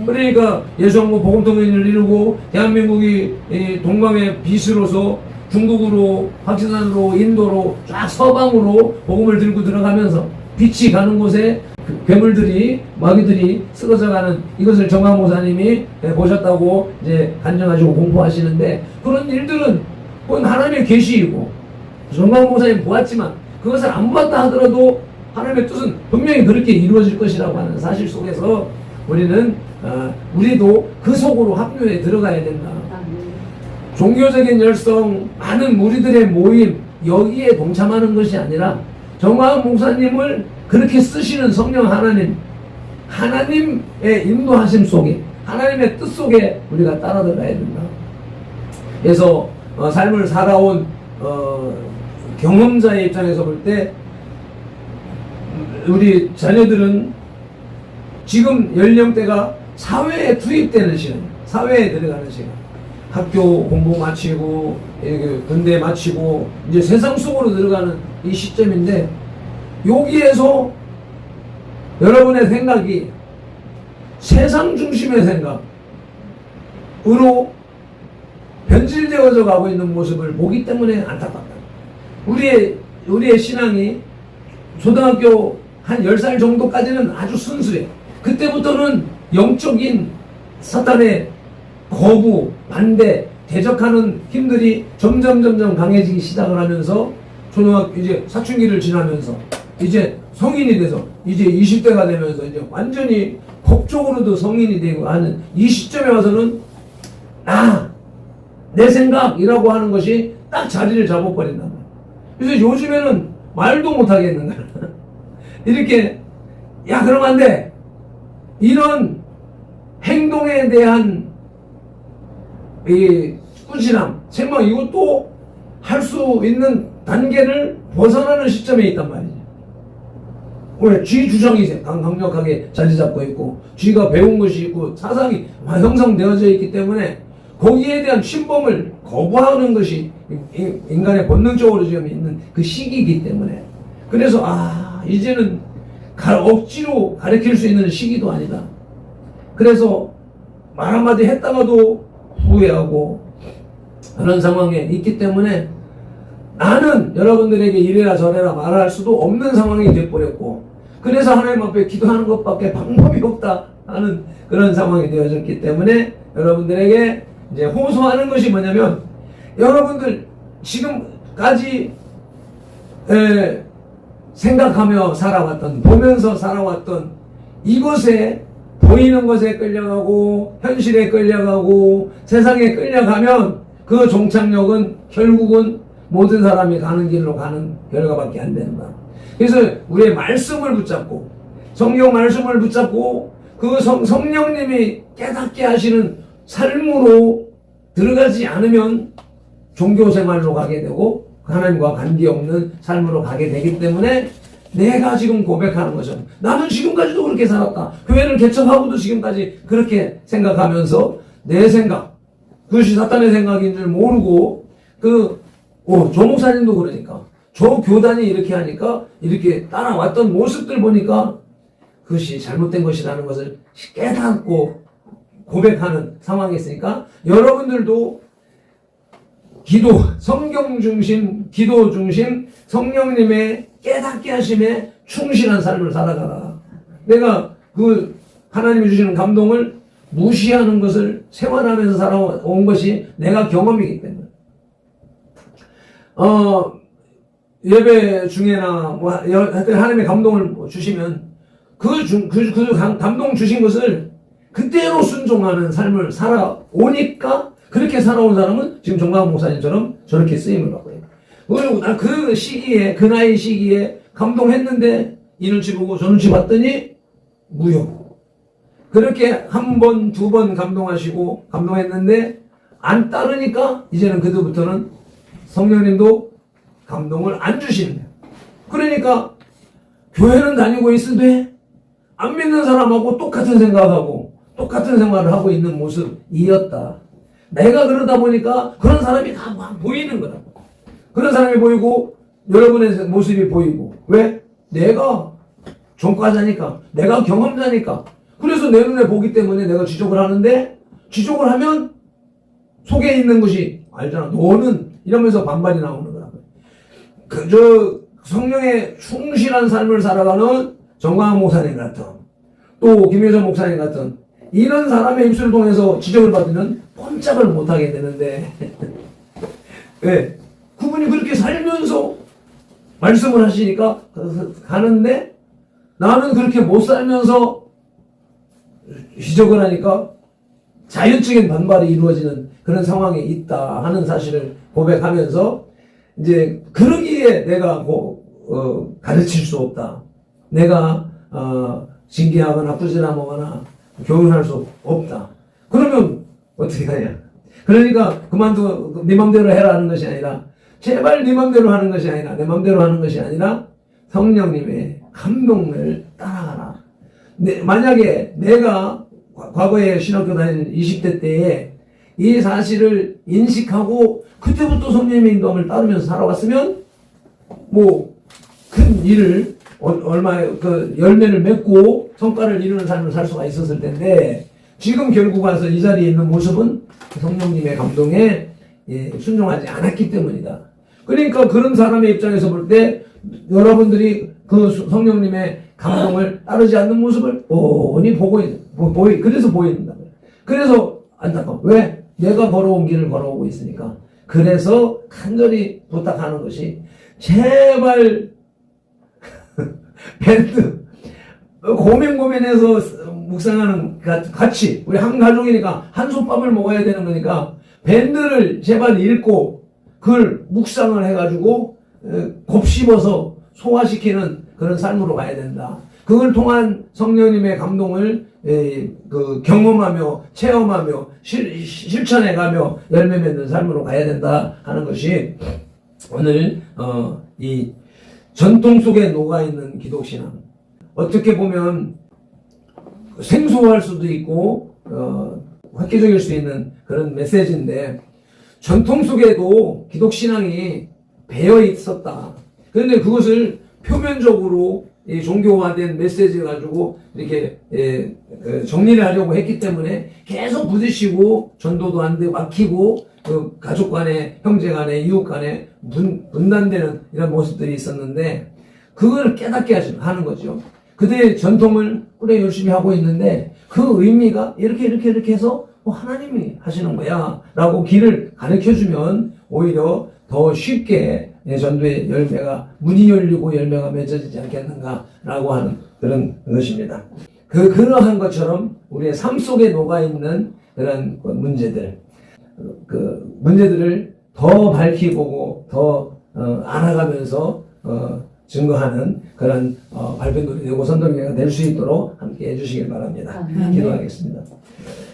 그러니까 예수왕국 복음통일을 이루고 대한민국이 동방의 빛으로서 중국으로, 파키스탄으로, 인도로 쫙 서방으로 복음을 들고 들어가면서 빛이 가는 곳에 괴물들이, 마귀들이 쓰러져 가는, 이것을 정광 목사님이 보셨다고 이제 간증하시고 공포하시는데, 그런 일들은 그건 하나님의 계시이고 정광 목사님 보았지만 그것을 안 봤다 하더라도 하나님의 뜻은 분명히 그렇게 이루어질 것이라고 하는 사실 속에서 우리도 그 속으로 합류해 들어가야 된다. 종교적인 열성, 많은 무리들의 모임, 여기에 동참하는 것이 아니라 정광 목사님을 그렇게 쓰시는 성령 하나님의 인도하심 속에, 하나님의 뜻 속에 우리가 따라 들어가야 된다. 그래서 삶을 살아온 경험자의 입장에서 볼 때 우리 자녀들은 지금 연령대가 사회에 투입되는 시간, 사회에 들어가는 시간, 학교 공부 마치고 군대 마치고 이제 세상 속으로 들어가는 이 시점인데, 여기에서 여러분의 생각이 세상 중심의 생각으로 변질되어져 가고 있는 모습을 보기 때문에 안타깝다. 우리의 신앙이 초등학교 한 10살 정도까지는 아주 순수해. 그때부터는 영적인 사탄의 거부, 반대, 대적하는 힘들이 점점 강해지기 시작을 하면서 초등학교 이제 사춘기를 지나면서 이제 성인이 돼서 이제 20대가 되면서 이제 완전히 법적으로도 성인이 되고 하는 이 시점에 와서는 내 생각이라고 하는 것이 딱 자리를 잡아버린단 말이야. 그래서 요즘에는 말도 못 하겠는 거야. 이렇게 그러면 안 돼. 이런 행동에 대한 이 꾸지람, 책망, 이것도 할 수 있는 단계를 벗어나는 시점에 있단 말이지. 왜? 쥐 주장이 강력하게 자리 잡고 있고, 쥐가 배운 것이 있고, 사상이 형성되어져 있기 때문에 거기에 대한 침범을 거부하는 것이 인간의 본능적으로 지금 있는 그 시기이기 때문에, 그래서 이제는 억지로 가르칠 수 있는 시기도 아니다. 그래서 말 한마디 했다가도 후회하고 그런 상황에 있기 때문에 나는 여러분들에게 이래라 저래라 말할 수도 없는 상황이 되어버렸고, 그래서 하나님 앞에 기도하는 것밖에 방법이 없다 하는 그런 상황이 되어졌기 때문에 여러분들에게 이제 호소하는 것이 뭐냐면, 여러분들 지금까지 생각하며 살아왔던, 보면서 살아왔던 이것에, 보이는 것에 끌려가고 현실에 끌려가고 세상에 끌려가면 그 종착역은 결국은 모든 사람이 가는 길로 가는 결과밖에 안 된다. 그래서 우리의 말씀을 붙잡고 성경 말씀을 붙잡고 그 성령님이 깨닫게 하시는 삶으로 들어가지 않으면 종교생활로 가게 되고 하나님과 관계없는 삶으로 가게 되기 때문에 내가 지금 고백하는 것은 나는 지금까지도 그렇게 살았다. 교회를 개척하고도 지금까지 그렇게 생각하면서 내 생각, 그것이 사탄의 생각인 줄 모르고 조 목사님도 그러니까 저 교단이 이렇게 하니까 이렇게 따라왔던 모습들 보니까 그것이 잘못된 것이라는 것을 깨닫고 고백하는 상황이 있으니까 여러분들도 성경 중심, 기도 중심, 성령님의 깨닫게 하심에 충실한 삶을 살아가라. 내가 하나님이 주시는 감동을 무시하는 것을 생활하면서 살아온 것이 내가 경험이기 때문에. 예배 중에나 하여튼 하나님의 감동을 주시면 감동 주신 것을 그대로 순종하는 삶을 살아오니까 그렇게 살아온 사람은 지금 정광훈 목사님처럼 저렇게 쓰임을 받고 있다. 그리고 그 시기에, 그 나이 시기에 감동했는데 이 눈치 보고 저 눈치 봤더니 무효. 그렇게 한 번, 두 번 감동했는데 안 따르니까 이제는 그때부터는 성령님도 감동을 안 주시는 거예요. 그러니까 교회는 다니고 있으되 안 믿는 사람하고 똑같은 생각하고 똑같은 생활을 하고 있는 모습이었다. 내가 그러다 보니까 그런 사람이 다 보이는 거다. 그런 사람이 보이고 여러분의 모습이 보이고. 왜? 내가 전과자니까, 내가 경험자니까. 그래서 내 눈에 보기 때문에 내가 지적을 하는데, 지적을 하면 속에 있는 것이 알잖아. 너는 이러면서 반발이 나오는 거라. 성령의 충실한 삶을 살아가는 정광훈 목사님 같은, 또 김효정 목사님 같은 이런 사람의 입술을 통해서 지적을 받으면 꼼짝을 못하게 되는데 왜? 그분이 그렇게 살면서 말씀을 하시니까 가는데 나는 그렇게 못 살면서 지적을 하니까 자연적인 반발이 이루어지는 그런 상황에 있다 하는 사실을 고백하면서 이제 그러기에 내가 가르칠 수 없다. 내가 징계하거나 꾸지람하거나 교훈할 수 없다. 그러면 어떻게 하냐? 그러니까 네 맘대로 해라 하는 것이 아니라 제발 네 맘대로 하는 것이 아니라 내 맘대로 하는 것이 아니라 성령님의 감동을 따라가라. 만약에 내가 과거에 신학교 다니는 20대 때에 이 사실을 인식하고 그때부터 성령님의 인도함을 따르면서 살아왔으면 큰 일을 얼마의 열매를 맺고 성과를 이루는 삶을 살 수가 있었을 텐데 지금 결국 와서 이 자리에 있는 모습은 성령님의 감동에 순종하지 않았기 때문이다. 그러니까 그런 사람의 입장에서 볼 때 여러분들이 그 성령님의 감동을 따르지 않는 모습을 뻔히 그래서 보인다. 그래서 안타까워. 왜? 내가 걸어온 길을 걸어오고 있으니까. 그래서 간절히 부탁하는 것이 제발 밴드 고민해서 묵상하는 같이 우리 한 가족이니까 한 솥밥을 먹어야 되는 거니까 밴드를 제발 읽고 그걸 묵상을 해가지고 곱씹어서 소화시키는 그런 삶으로 가야 된다. 그걸 통한 성령님의 감동을 경험하며 체험하며 실천해가며 열매 맺는 삶으로 가야 된다 하는 것이 오늘 이 전통 속에 녹아있는 기독신앙. 어떻게 보면 생소할 수도 있고 획기적일 수 있는 그런 메시지인데 전통 속에도 기독신앙이 배어 있었다. 그런데 그것을 표면적으로 이 종교화된 메시지 가지고 이렇게 정리를 하려고 했기 때문에 계속 부딪히고 전도도 안 되고 막히고 가족 간에 형제 간에 이웃 간에 분단되는 이런 모습들이 있었는데 그걸 깨닫게 하는 거죠. 그들의 전통을 그래 열심히 하고 있는데 그 의미가 이렇게 해서 하나님이 하시는 거야 라고 길을 가르쳐주면 오히려 더 쉽게 전도의 열매가 문이 열리고 열매가 맺어지지 않겠는가 라고 하는 그런 것입니다. 그러한 것처럼 우리의 삶 속에 녹아있는 그런 문제들을 더 밝히고 더 알아가면서 증거하는 그런 발표들이 되고 선동회가 될 수 있도록 함께 해주시길 바랍니다. 기도하겠습니다.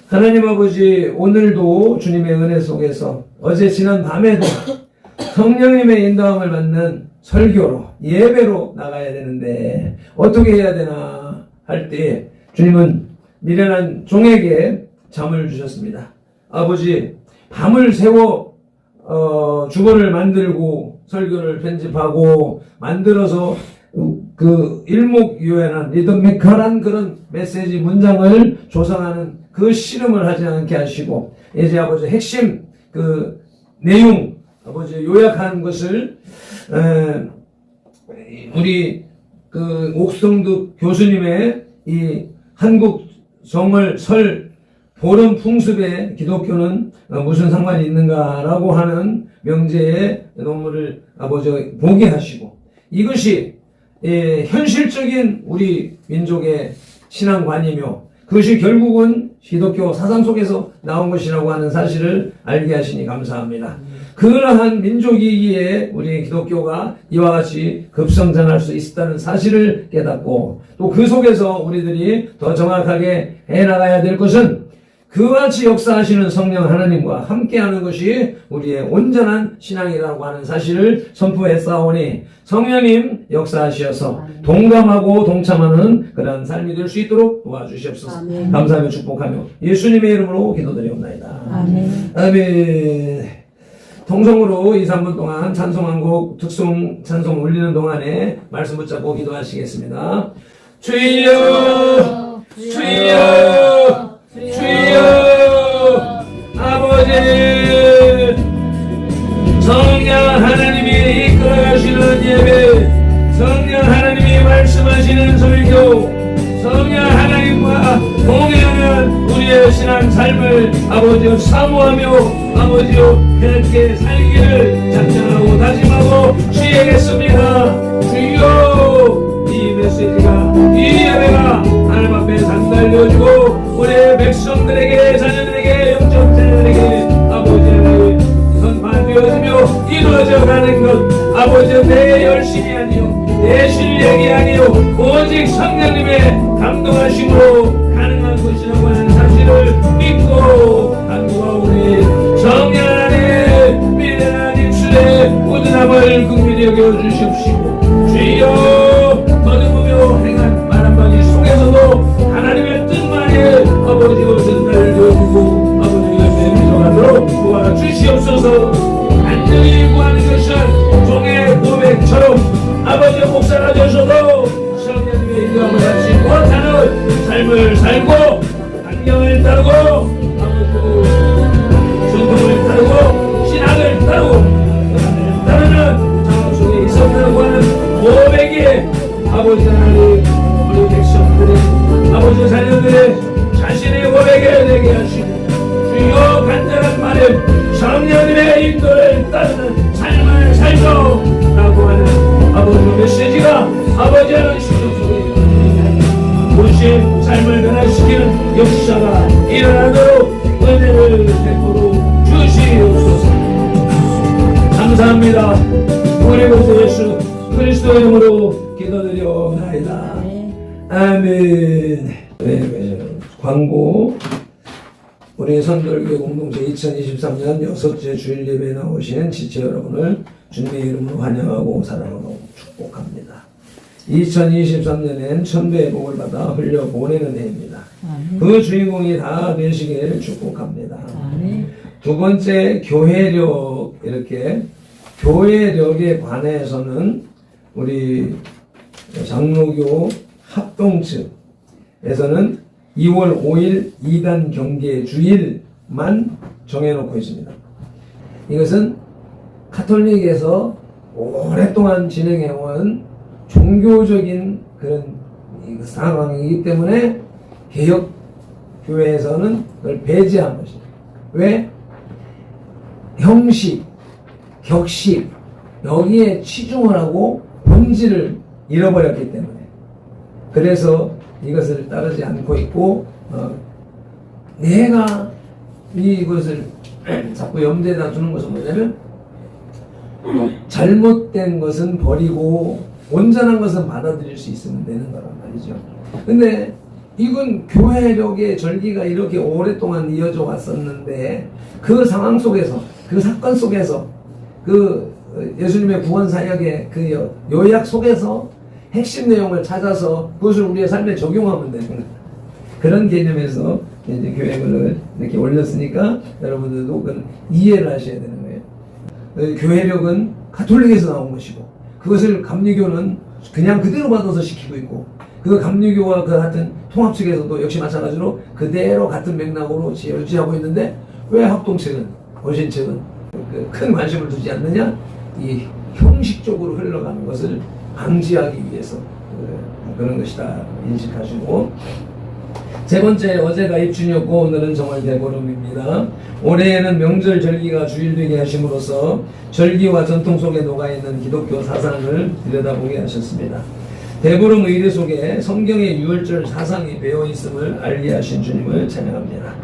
하나님 아버지, 오늘도 주님의 은혜 속에서 어제 지난 밤에도 성령님의 인도함을 받는 설교로 예배로 나가야 되는데 어떻게 해야 되나 할 때 주님은 미련한 종에게 잠을 주셨습니다. 아버지, 밤을 새워 주보를 만들고 설교를 편집하고 만들어서 그 일목요연한 리드미컬한 그런 메시지 문장을 조성하는 그 씨름을 하지 않게 하시고, 이제 아버지 핵심 그 내용 아버지 요약한 것을 우리 그 옥성득 교수님의 이 한국 정월 설 보름 풍습에 기독교는 무슨 상관이 있는가라고 하는 명제의 논문을 아버지 보게 하시고, 이것이 현실적인 우리 민족의 신앙관이며 그것이 결국은 기독교 사상 속에서 나온 것이라고 하는 사실을 알게 하시니 감사합니다. 그러한 민족이기에 우리 기독교가 이와 같이 급성장할 수 있었다는 사실을 깨닫고, 또 그 속에서 우리들이 더 정확하게 해나가야 될 것은 그와 같이 역사하시는 성령 하나님과 함께하는 것이 우리의 온전한 신앙이라고 하는 사실을 선포했사오니 성령님 역사하시어서 동감하고 동참하는 그러한 삶이 될 수 있도록 도와주시옵소서. 아멘. 감사하며 축복하며 예수님의 이름으로 기도드리옵나이다. 아멘. 아멘. 통성으로 2, 3분 동안 찬송한곡 특송 찬송 올리는 동안에 말씀 붙잡고 기도하시겠습니다. 주여, 주여, 주여, 아버지, 성령 하나님이 이끌어가시는 예배, 성령 하나님이 말씀하시는 설교, 성령 하나님과 동행하는 우리의 신앙 삶을 아버지여 사모하며 아버지여 그렇게 살기를 작정하고 다짐하고 시행했습니다. 주여, 이 메시지가, 이 예배가 하나님 앞에 전달되어지고 우리의 백성들에게, 자녀들에게, 영적 자녀들에게 아버지의 선포되어지며 이루어져 가는 것, 아버지여 내 열심이 아니요 내 실력이 아니요 오직 성령님의 감동하심으로 가능한 것이라고 하는 사실을 믿고 간구하고 우리 성령 안에 미련한 입술에 우둔함을 긍휼히 여겨 주시옵시고, 주여, 거듭으며 행한 말 한마디 속에서도 하나님의 뜻만이 아버지가 전달되어지고 아버지가 맹정하도록 도와주시옵소서. 간절히 구하는 것은 종의 고백처럼 아버지의 목사가 되셔도 성령님의 인도함을 받지 못하는 삶을 살고 환경을 따르고 아버지 전통을 따르고 신앙을 따르고 하나님을 따르는 상황 속에 있었다고 하는 고백이 아버지 하나님 우리 백성들의 아버지 자녀들의 자신의 고백을 되게 하시고, 주여 간절한 말씀 성령님의 인도를 따르는 삶을 살고라고 하는 아버지의 메시지가 아버지 하는 시점 속에 무엇이 삶을 변화시키는 역사가 일어나도록 은혜를 베풀어 주시옵소서. 감사합니다. 우리 구 예수 그리스도의 이름으로 기도드려옵나이다. 아멘. 광고. 우리 선돌교회 공동체 2023년 6째 주일 예배에 나오시는 지체 여러분을 주님의 이름으로 환영하고 사랑하고 축복합니다. 2023년엔 천배의 복을 받아 흘려보내는 해입니다. 그 주인공이 다 되시길 축복합니다. 두 번째, 교회력. 이렇게 교회력에 관해서는 우리 장로교 합동측에서는 2월 5일 2단 경계 주일만 정해놓고 있습니다. 이것은 카톨릭에서 오랫동안 진행해온 종교적인 그런 상황이기 때문에 개혁 교회에서는 그걸 배제한 것입니다. 왜? 형식, 격식 여기에 치중을 하고 본질을 잃어버렸기 때문에, 그래서 이것을 따르지 않고 있고, 내가 이것을 자꾸 염두에다 두는 것은 뭐냐면 잘못된 것은 버리고 온전한 것은 받아들일 수 있으면 되는 거란 말이죠. 근데 이건 교회력의 절기가 이렇게 오랫동안 이어져 왔었는데 그 상황 속에서, 그 사건 속에서, 그 예수님의 구원 사역의 그 요약 속에서 핵심 내용을 찾아서 그것을 우리의 삶에 적용하면 되는 거예요. 그런 개념에서 이제 교회를 이렇게 올렸으니까 여러분들도 그건 이해를 하셔야 되는 거예요. 교회력은 가톨릭에서 나온 것이고 그것을 감리교는 그냥 그대로 받아서 시키고 있고 그 감리교와 그 같은 통합 측에서도 역시 마찬가지로 그대로 같은 맥락으로 유지하고 있는데 왜 합동측은, 원신측은 큰 관심을 두지 않느냐? 이 형식적으로 흘러가는 것을 방지하기 위해서 그런 것이다 인식하시고, 세 번째, 어제가 입춘이었고 오늘은 정월 대보름입니다. 올해에는 명절 절기가 주일되게 하심으로써 절기와 전통 속에 녹아있는 기독교 사상을 들여다보게 하셨습니다. 대보름 의례 속에 성경의 유월절 사상이 배어있음을 알게 하신 주님을 찬양합니다.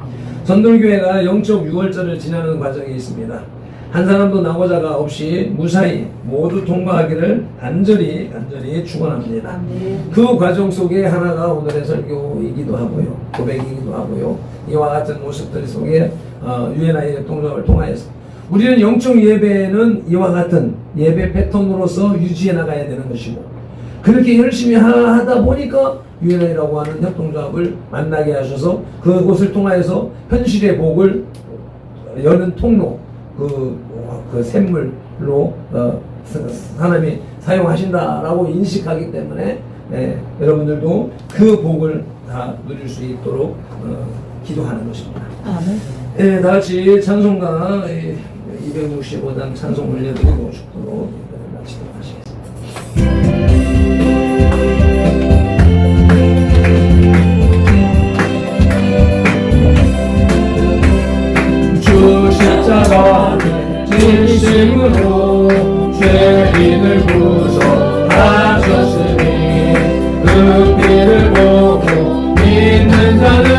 전돌교회가 영적 유월절을 지나는 과정에 있습니다. 한 사람도 낙오자가 없이 무사히 모두 통과하기를 간절히 축원합니다. 그 과정 속에 하나가 오늘의 설교이기도 하고요, 고백이기도 하고요. 이와 같은 모습들 속에 UNI 협동조합을 통하여서 우리는 영적 예배는 이와 같은 예배 패턴으로서 유지해 나가야 되는 것이고, 그렇게 열심히 하다 보니까 UNI라고 하는 협동조합을 만나게 하셔서 그곳을 통하여서 현실의 복을 여는 통로, 그 샘물로 하나님이 사용하신다라고 인식하기 때문에 여러분들도 그 복을 다 누릴 수 있도록 기도하는 것입니다. 아멘. 다 같이 찬송가 265장 찬송 올려드리고 싶도록 마치도록 하시겠습니다. 주 십자가 진심으로 죄인을 구속하셨으니 그 피를 보고 믿는 자는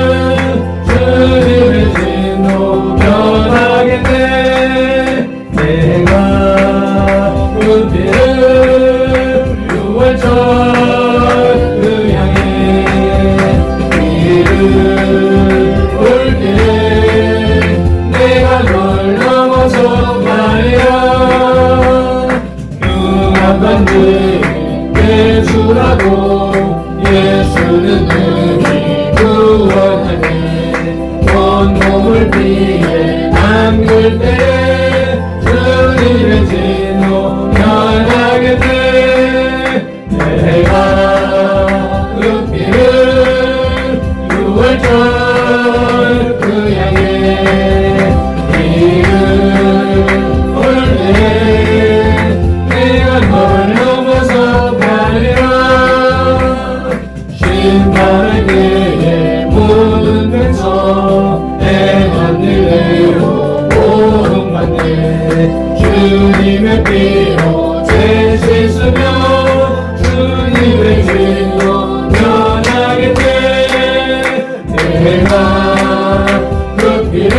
주님의 진노 변하겠네. 내가 그 피를 유월절 그 향해 길을 올때 내가 널 넘어서 말이야. 흉한 건지 예수라고 예수는 능히 구원하네. 온몸을 피해 담글 때 주님의 진노 변하게 돼. 내가 그 피를 유월절 그 향해 길을 올때 내가 널 넘어서 가리라. 심판할 때에 모든 데서 행한 일대로 보응받네. 주님의 피로 죄 씻으며 주님의 진노 변하게 돼. 내가 그 피를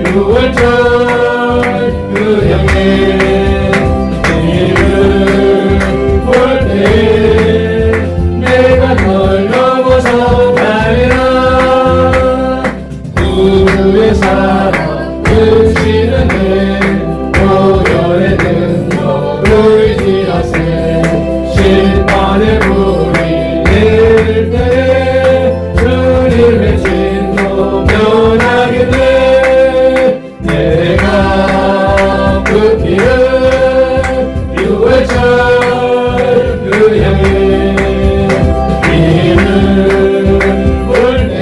유월절 그 향해 길을 볼 때 내가 널 넘어서 가리라. 구주의 사랑 크시는 내 보혈의 능력 의지하세. 심판의 불이 내릴 때 주님의 진노 변하게 돼. 내가 그 피를 유월절 그 향해 길을 볼 때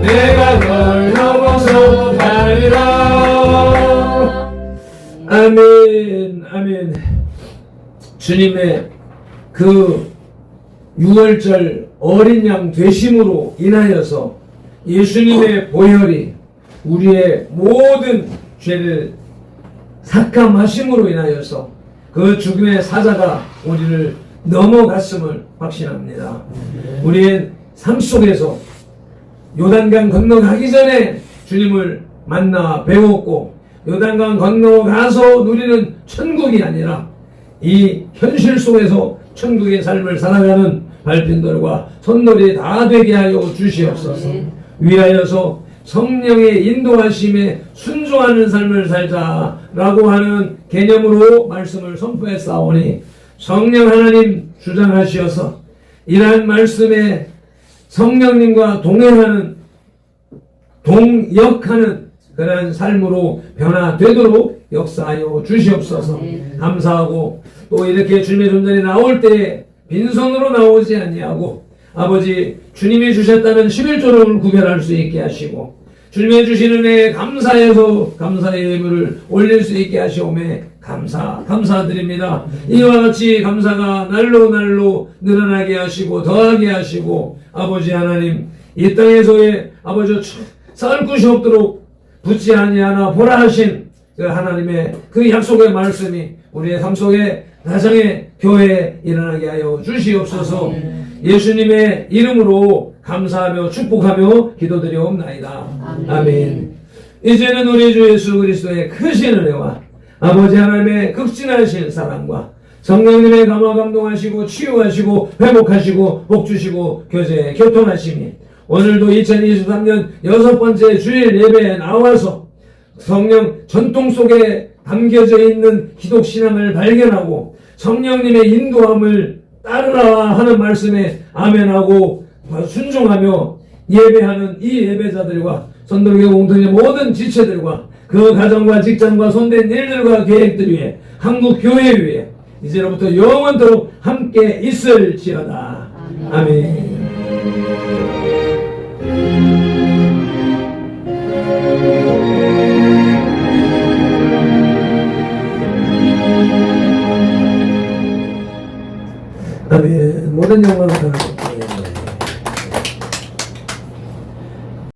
내가 널 넘어서 가리라. 아멘, 아멘. 주님의 그 유월절 어린 양 되심으로 인하여서 예수님의 보혈이 우리의 모든 죄를 삭감하심으로 인하여서 그 죽음의 사자가 우리를 넘어갔음을 확신합니다. 우리의 삶 속에서 요단강 건너가기 전에 주님을 만나 배웠고 요단강 건너가서 누리는 천국이 아니라 이 현실 속에서 천국의 삶을 살아가는 발핀들과 손들이 다 되게 하여 주시옵소서. 위하여서 성령의 인도하심에 순종하는 삶을 살자라고 하는 개념으로 말씀을 선포했사오니 성령 하나님 주장하시어서 이러한 말씀에 성령님과 동행하는 동역하는 그러한 삶으로 변화되도록 역사하여 주시옵소서. 감사하고 또 이렇게 주님의 존전이 나올 때 빈손으로 나오지 아니하고 아버지 주님이 주셨다는 11조를 구별할 수 있게 하시고 주님의 주신 은혜에 감사해서 감사의 예물을 올릴 수 있게 하시오매 감사드립니다. 이와 같이 감사가 날로 늘어나게 하시고 더하게 하시고 아버지 하나님 이 땅에서의 아버지 쌀 곳이 없도록 붙지 아니하나 보라 하신 그 하나님의 그 약속의 말씀이 우리의 삶 속에 가정의 교회에 일어나게 하여 주시옵소서. 예수님의 이름으로 감사하며 축복하며 기도드리옵나이다. 아멘. 이제는 우리 주 예수 그리스도의 크신 은혜와 아버지 하나님의 극진하신 사랑과 성령님의 감화 감동하시고 치유하시고 회복하시고 복주시고 교제 교통하심이 오늘도 2023년 6번째 주일 예배에 나와서 성령 전통 속에 담겨져 있는 기독신앙을 발견하고 성령님의 인도함을 따르라 하는 말씀에 아멘하고 순종하며 예배하는 이 예배자들과 선도교 공동의 모든 지체들과 그 가정과 직장과 손댄 일들과 계획들 위해 한국 교회 위에 이제로부터 영원토록 함께 있을지어다. 아멘. 아멘. 모든 영광을